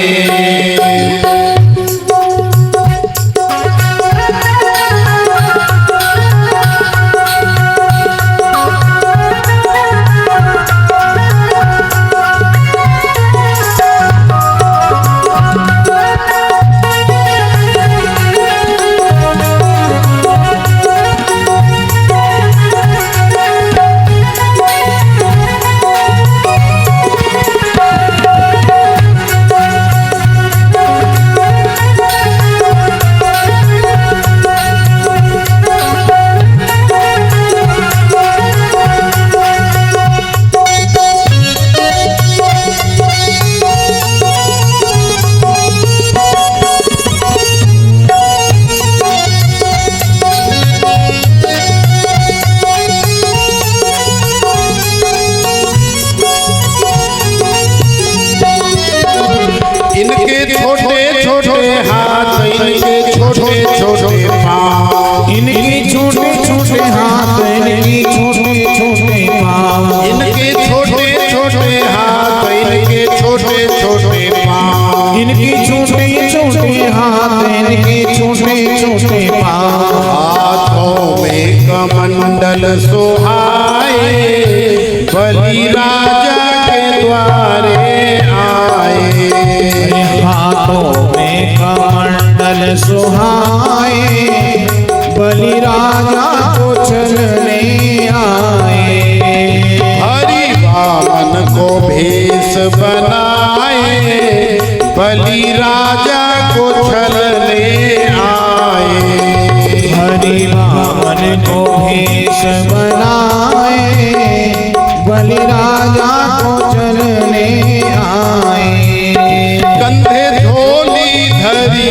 छोटे छोटे पाँव, इनके छोटे छोटे हाथ, इनके छोटे छोटे पाँव, इनके छोटे छोटे हाथ, इनके छोटे छोटे पाँव, इनके छोटे छोटे हाथ, इनके छोटे छोटे पाँव, हाथों में कमंडल सोहाए, बलि राजा के द्वारे आए। हाथों में कमंडल सुहाए, बलि राजा को चलने आए। हरि वामन को भेष बनाए, बलि राजा को छलने आए। हरि वामन को भेष बनाए, बलि राजा को चलने आए। कंधे झोली धरी,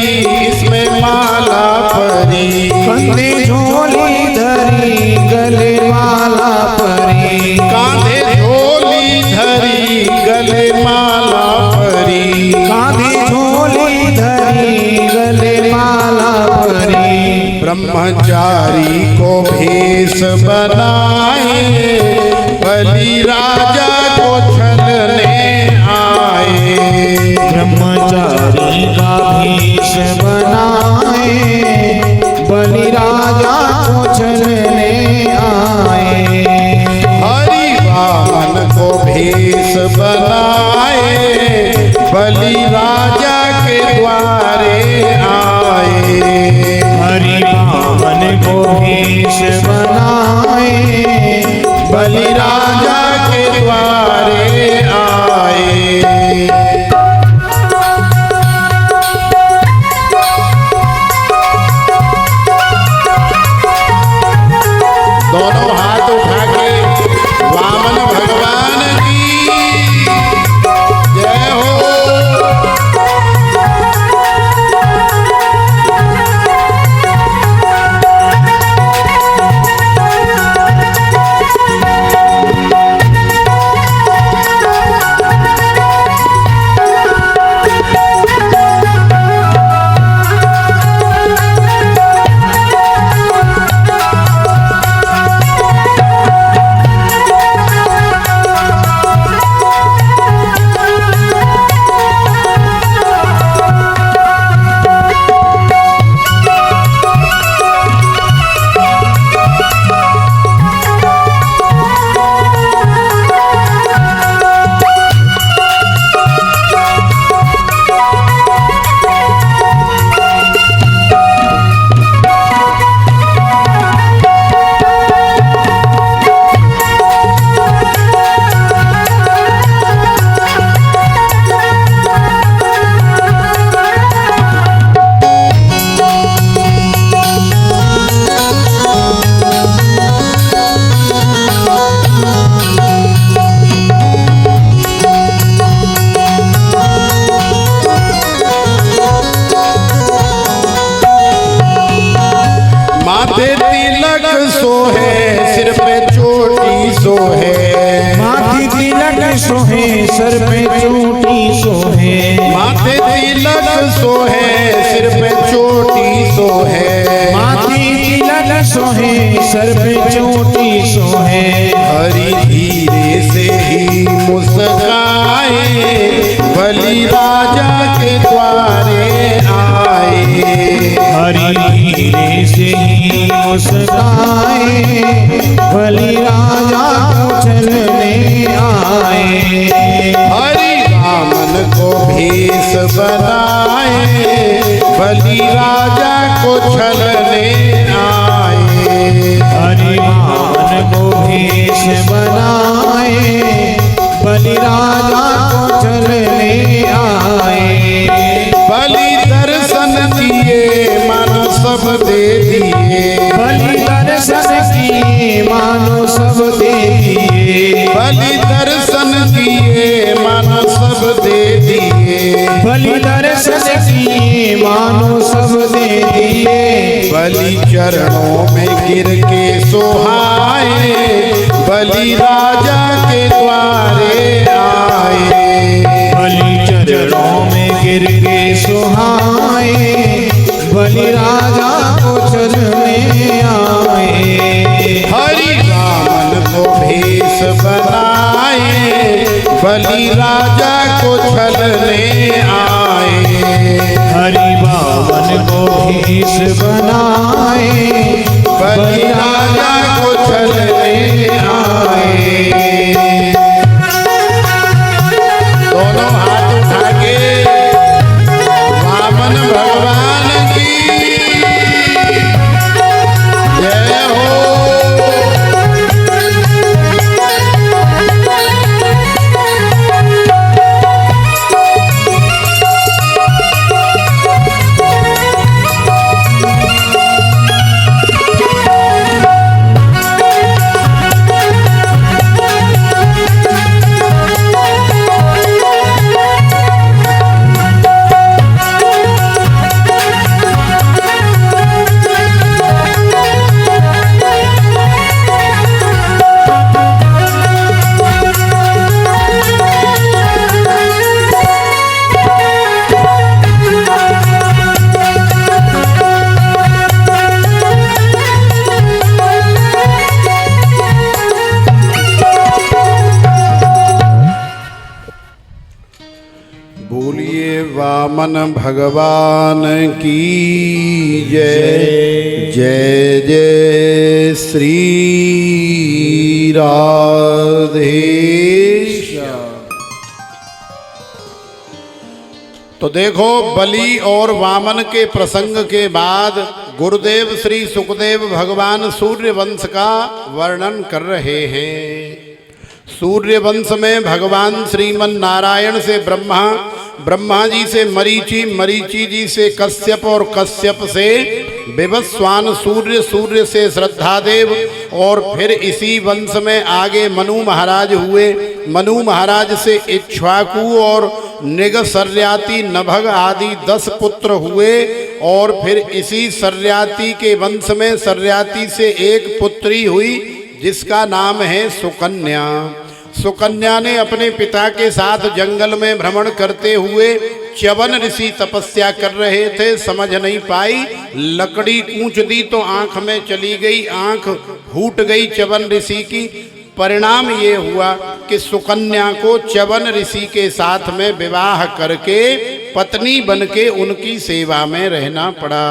इसमें माला परी, कंधे झोली धरी, गले माला परी, कांधे झोली धरी, गले माला परी, कांधे झोली धरी, गले माला परी। ब्रह्मचारी को भेष बनाए, बलि राजा को छलने आए। ब्रह्मचारी का भेष बनाए, बलि राजा को चलने आए। हरि वामन को भेष बनाए, बलि राजा के द्वारे आए। हरि वामन को भेष बनाए, बलि राजा के द्वारे आए। दोनों हाथ उठा के वामन भगवान की जय हो। माथे तिलक सोहे, सिर पे चोटी सोहे, माथे तिलक सोहे, सर पे चोटी सोहे, माथे तिलक सोहे, सिर पे चोटी सोहे, माथे तिलक सोहे, सर पे चोटी सोहे। हरि धीरे से ही मुस्काए, बलि राजा के द्वारे आए। हरि धीरे से ही मुस्काए, बलि राजा को चलने आए। हरि वामन को भेष बनाए, बलि राजा को छलने आए। हरि वामन को भेष बनाए, बलि राजा को चलने आए। बलि दर्शन दिए, मानो सब दे दिए, बलि दर्शन किए, मानो सब दे दिए, बलि दर्शन दिए, मानो सब दे दिए, बलि दर्शन किए, मानो सब दे दिए। बलि चरणों में गिर के सोहाए, बलि राजा के द्वारे आए। बलि चरणों में गिर के सुहाए, बलि बलि राजा को चलने आए। हरि वामन को भेष बनाए, बलि राजा को छलने आए। हरि वामन को भेष बनाए, बलि राजा को छलने आए। दोनों हाथ उठा के वामन भगवान की जय हो। बोलिए वामन भगवान की जय। जय जय श्री राधे। तो देखो, बलि और वामन के प्रसंग के बाद गुरुदेव श्री सुखदेव भगवान सूर्य वंश का वर्णन कर रहे हैं। सूर्य वंश में भगवान श्रीमन नारायण से ब्रह्मा, ब्रह्मा जी से मरीचि, मरीचि जी से कश्यप और कश्यप से विवस्वान, सूर्य, सूर्य से श्रद्धादेव और फिर इसी वंश में आगे मनु महाराज हुए। मनु महाराज से इक्ष्वाकु और नृग, सर्याति, नभग आदि 10 पुत्र हुए। और फिर इसी सर्याति के वंश में सर्याति से एक पुत्री हुई जिसका नाम है सुकन्या। सुकन्या ने अपने पिता के साथ जंगल में भ्रमण करते हुए, च्यवन ऋषि तपस्या कर रहे थे, समझ नहीं पाई, लकड़ी कूच दी तो आंख में चली गई, आंख फूट गई च्यवन ऋषि की। परिणाम ये हुआ कि सुकन्या को च्यवन ऋषि के साथ में विवाह करके पत्नी बनके उनकी सेवा में रहना पड़ा।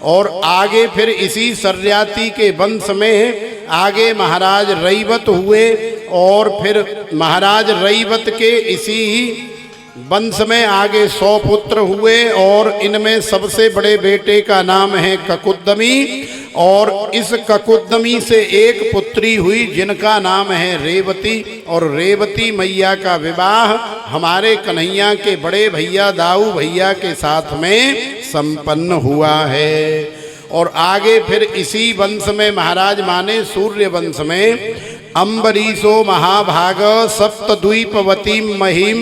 और आगे फिर इसी सर्याति के वंश में आगे महाराज रैवत हुए। और फिर महाराज रैवत के इसी वंश में आगे 100 पुत्र हुए। और इनमें सबसे बड़े बेटे का नाम है ककुद्दमी। और इस ककुद्दमी से एक पुत्री हुई जिनका नाम है रेवती। और रेवती मैया का विवाह हमारे कन्हैया के बड़े भैया दाऊ भैया के साथ में संपन्न हुआ है। और आगे फिर इसी वंश में महाराज माने सूर्य वंश में अम्बरीशो महाभाग सप्तद्वीपवतीं महीम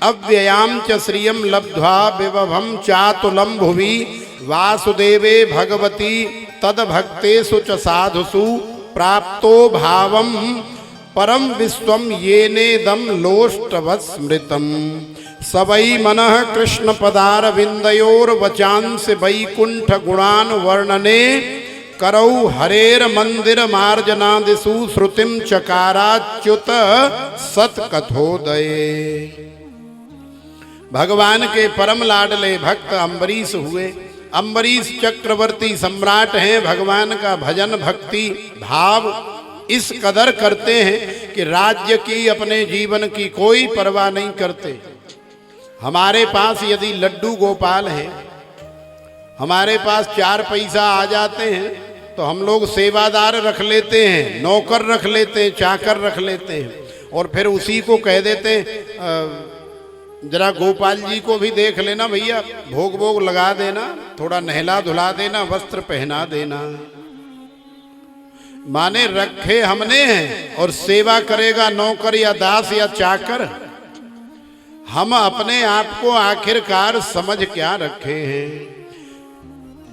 अव्ययां च श्रियं लब्ध्वा विभवं चातुलं भुवि वासुदेवे भगवती तद्भक्तेषु च साधुषु प्राप्तो भावं परम विश्वं येनेदं लोष्टवत् स्मृतम्। सवै मनः कृष्ण पदारविंदयोर वचांस वैकुंठ गुणान वर्णने करौ हरेर मंदिर मार्जनादिषु श्रुतिम चकाराच्युत सत्कथोदये। भगवान के परम लाडले भक्त अम्बरीश हुए। अम्बरीश चक्रवर्ती सम्राट हैं। भगवान का भजन भक्ति भाव इस कदर करते हैं कि राज्य की, अपने जीवन की कोई परवाह नहीं करते। हमारे पास यदि लड्डू गोपाल है, हमारे पास 4 पैसा आ जाते हैं तो हम लोग सेवादार रख लेते हैं, नौकर रख लेते हैं, चाकर रख लेते हैं। और फिर उसी को कह देते जरा गोपाल जी को भी देख लेना भैया, भोग भोग लगा देना, थोड़ा नहला धुला देना, वस्त्र पहना देना। माने रखे हमने हैं और सेवा करेगा नौकर या दास या चाकर। हम अपने आप को आखिरकार समझ क्या रखे हैं?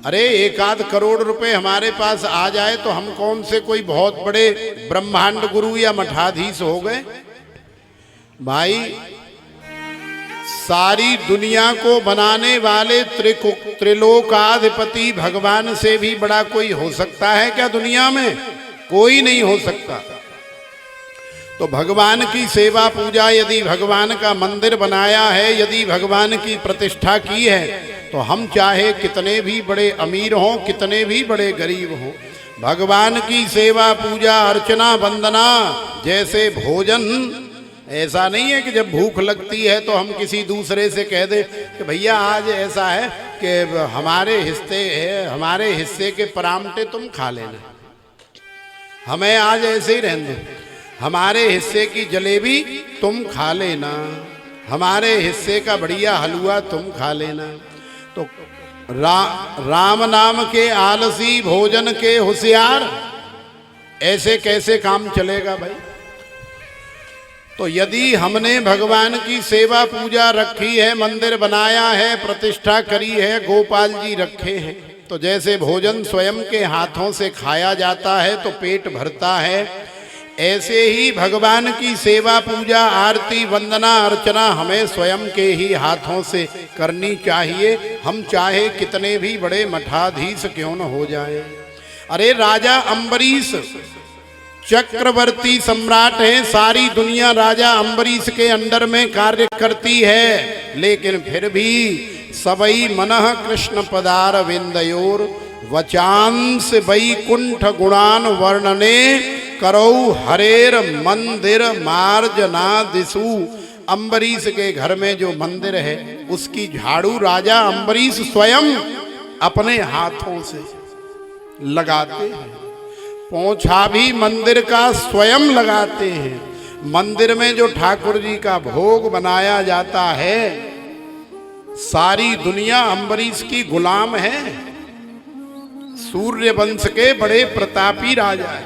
अरे 1-8 करोड़ रुपए हमारे पास आ जाए तो हम कौन से कोई बहुत बड़े ब्रह्मांड गुरु या मठाधीश हो गए? भाई सारी दुनिया को बनाने वाले त्रिलोकाधिपति भगवान से भी बड़ा कोई हो सकता है क्या दुनिया में? कोई नहीं हो सकता। तो भगवान की सेवा पूजा, यदि भगवान का मंदिर बनाया है, यदि भगवान की प्रतिष्ठा की है, तो हम चाहे कितने भी बड़े अमीर हों, कितने भी बड़े गरीब हों, भगवान की सेवा पूजा अर्चना वंदना जैसे भोजन, ऐसा नहीं है कि जब भूख लगती है तो हम किसी दूसरे से कह दें कि भैया आज ऐसा है कि हमारे हिस्से के परामठे तुम खा लेना, हमें आज ऐसे ही रहने दो, हमारे हिस्से की जलेबी तुम खा लेना, हमारे हिस्से का बढ़िया हलवा तुम खा लेना। तो राम नाम के आलसी भोजन के होशियार, ऐसे कैसे काम चलेगा भाई? तो यदि हमने भगवान की सेवा पूजा रखी है, मंदिर बनाया है, प्रतिष्ठा करी है, गोपाल जी रखे हैं, तो जैसे भोजन स्वयं के हाथों से खाया जाता है तो पेट भरता है, ऐसे ही भगवान की सेवा पूजा आरती वंदना अर्चना हमें स्वयं के ही हाथों से करनी चाहिए, हम चाहे कितने भी बड़े मठाधीश क्यों न हो जाए। अरे राजा अम्बरीश चक्रवर्ती सम्राट है, सारी दुनिया राजा अम्बरीश के अंडर में कार्य करती है, लेकिन फिर भी सबई मनः कृष्ण पदार विंदयोर वचांस वैकुंठ गुणान वर्णने करौ हरेर मंदिर मार्जना दिशु। अम्बरीश के घर में जो मंदिर है उसकी झाड़ू राजा अम्बरीश स्वयं अपने हाथों से लगाते हैं, पोंछा भी मंदिर का स्वयं लगाते हैं। मंदिर में जो ठाकुर जी का भोग बनाया जाता है, सारी दुनिया अम्बरीश की गुलाम है। सूर्य वंश के बड़े प्रतापी राजा है,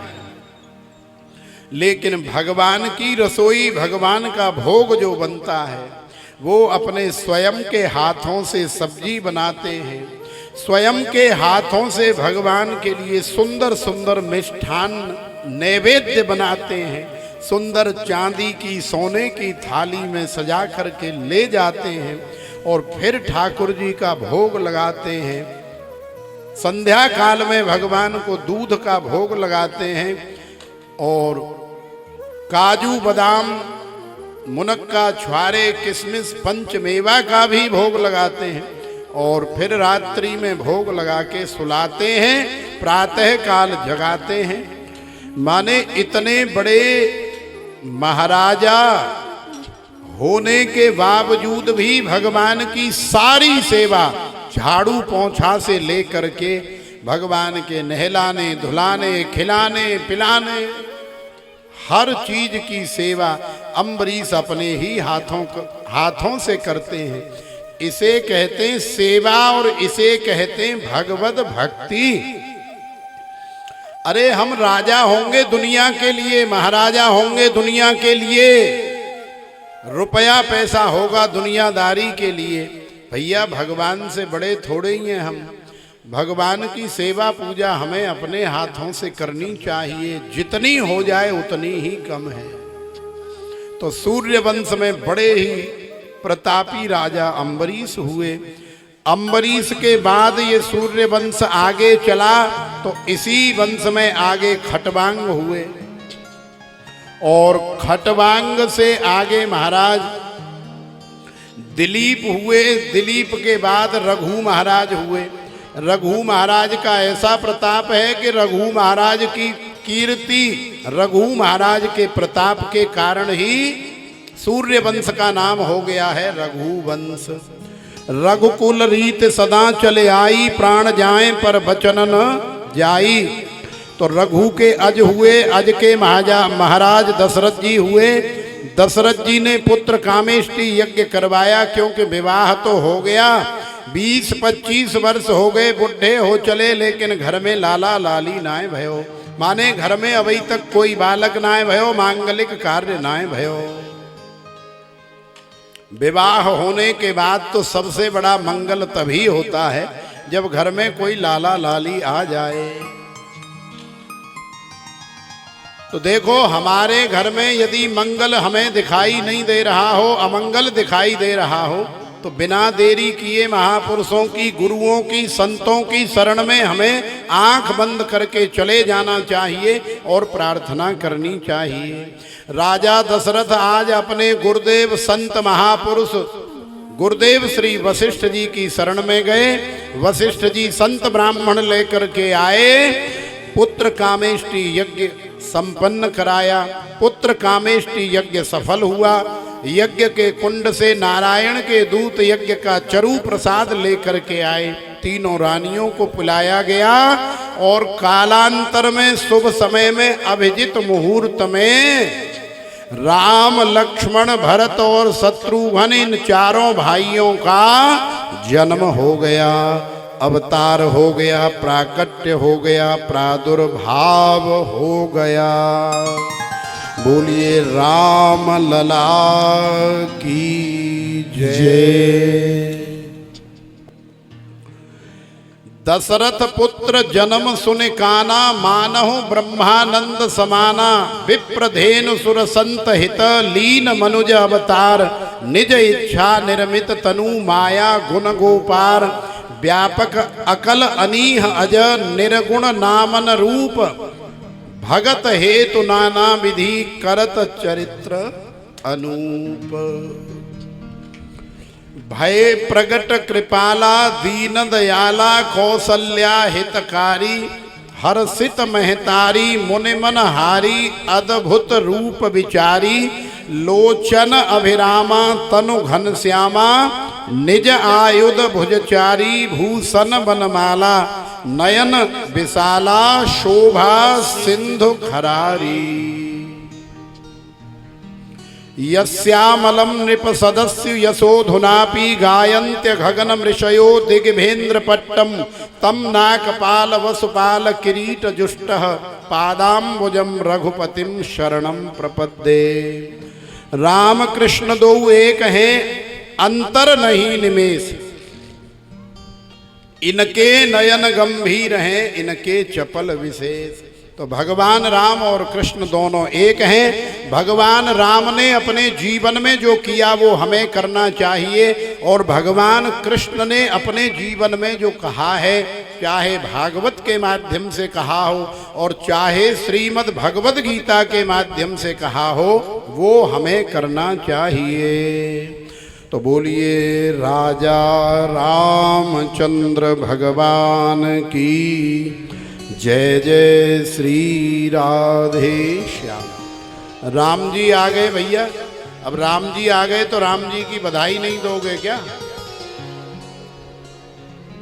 लेकिन भगवान की रसोई, भगवान का भोग जो बनता है वो अपने स्वयं के हाथों से सब्जी बनाते हैं, स्वयं के हाथों से भगवान के लिए सुंदर सुंदर मिष्ठान नैवेद्य बनाते हैं, सुंदर चांदी की सोने की थाली में सजा करके ले जाते हैं और फिर ठाकुर जी का भोग लगाते हैं। संध्या काल में भगवान को दूध का भोग लगाते हैं और काजू बादाम मुनक्का छुआरे किशमिश पंचमेवा का भी भोग लगाते हैं और फिर रात्रि में भोग लगा के सुलाते हैं, प्रातः काल जगाते हैं। माने इतने बड़े महाराजा होने के बावजूद भी भगवान की सारी सेवा झाड़ू पोंछा से लेकर के भगवान के नहलाने धुलाने खिलाने पिलाने हर चीज की सेवा अम्बरीश अपने ही हाथों से करते हैं। इसे कहते हैं सेवा और इसे कहते हैं भगवत भक्ति। अरे हम राजा होंगे दुनिया के लिए, महाराजा होंगे दुनिया के लिए, रुपया पैसा होगा दुनियादारी के लिए, भैया भगवान से बड़े थोड़े ही हैं हम। भगवान की सेवा पूजा हमें अपने हाथों से करनी चाहिए, जितनी हो जाए उतनी ही कम है। तो सूर्य वंश में बड़े ही प्रतापी राजा अम्बरीश हुए। अम्बरीश के बाद ये सूर्य वंश आगे चला तो इसी वंश में आगे खटवांग हुए और खटवांग से आगे महाराज दिलीप हुए। दिलीप के बाद रघु महाराज हुए। रघु महाराज का ऐसा प्रताप है कि रघु महाराज की कीर्ति, रघु महाराज के प्रताप के कारण ही सूर्य वंश का नाम हो गया है रघुवंश। रघुकुल रीत सदा चले आई, प्राण जाए पर बचन न जाई। तो रघु के अज हुए, अज के महाराज दशरथ जी हुए। दशरथ जी ने पुत्र कामेष्टि यज्ञ करवाया, क्योंकि विवाह तो हो गया, 20-25 वर्ष हो गए, बुढ़े हो चले, लेकिन घर में लाला लाली नाय भयो। माने घर में अभी तक कोई बालक नाय भयो, मांगलिक कार्य नाय भयो। विवाह होने के बाद तो सबसे बड़ा मंगल तभी होता है जब घर में कोई लाला लाली आ जाए। तो देखो हमारे घर में यदि मंगल हमें दिखाई नहीं दे रहा हो, अमंगल दिखाई दे रहा हो, तो बिना देरी किए महापुरुषों की, गुरुओं की, संतों की शरण में हमें आंख बंद करके चले जाना चाहिए और प्रार्थना करनी चाहिए। राजा दशरथ आज अपने गुरुदेव संत महापुरुष गुरुदेव श्री वशिष्ठ जी की शरण में गए। वशिष्ठ जी संत ब्राह्मण लेकर के आए, पुत्र कामेष्टि यज्ञ संपन्न कराया। पुत्र कामेष्टि यज्ञ सफल हुआ। यज्ञ के कुंड से नारायण के दूत यज्ञ का चरु प्रसाद लेकर के आए। तीनों रानियों को पिलाया गया और कालांतर में शुभ समय में अभिजित मुहूर्त में राम, लक्ष्मण, भरत और शत्रुघ्न इन चारों भाइयों का जन्म हो गया, अवतार हो गया, प्राकट्य हो गया, प्रादुर्भाव हो गया। बोलिए राम लला की जय। दशरथ पुत्र जन्म सुनि काना, मानहु ब्रह्मानंद समाना। विप्रधेनु सुर संत हित, लीन मनुज अवतार। निज इच्छा निर्मित तनु, माया गुण गोपार। व्यापक अकल अनीह अज, निर्गुण नामन रूप। भगत हेतु नाना विधि, करत चरित्र अनूप। भय प्रगट कृपाला, दीन दयाला, कौसल्या हितकारी। हर्षित महतारी, मुनि मन हारी। अद्भुत रूप विचारी, लोचन अभिरामा। तनु घन श्यामा, निज आयुध भुजचारी। भूषण बनमाला, नयन विशाला। शोभा सिंधु खरारी। यस्यामलं नृप सदस्यु यशोधुनापि, गायन्त्य गगन मृषयो दिग्भेन्द्र पट्टम। तम नाकपाल वसुपाल किरीट जुष्टः, पादाम्बुजं रघुपतिम शरणं प्रपद्ये। राम कृष्ण दो एक हैं, अंतर नहीं निमेष। इनके नयन गंभीर हैं, इनके चपल विशेष। तो भगवान राम और कृष्ण दोनों एक हैं। भगवान राम ने अपने जीवन में जो किया वो हमें करना चाहिए, और भगवान कृष्ण ने अपने जीवन में जो कहा है, चाहे भागवत के माध्यम से कहा हो और चाहे श्रीमद् भगवद गीता के माध्यम से कहा हो, वो हमें करना चाहिए। तो बोलिए राजा रामचंद्र भगवान की जय जय। श्री राधे श्याम। राम जी आ गए भैया। अब राम जी आ गए तो राम जी की बधाई नहीं दोगे क्या?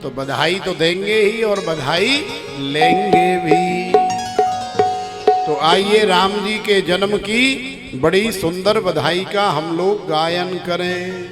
तो बधाई तो देंगे ही और बधाई लेंगे भी। तो आइए राम जी के जन्म की बड़ी सुंदर बधाई का हम लोग गायन करें।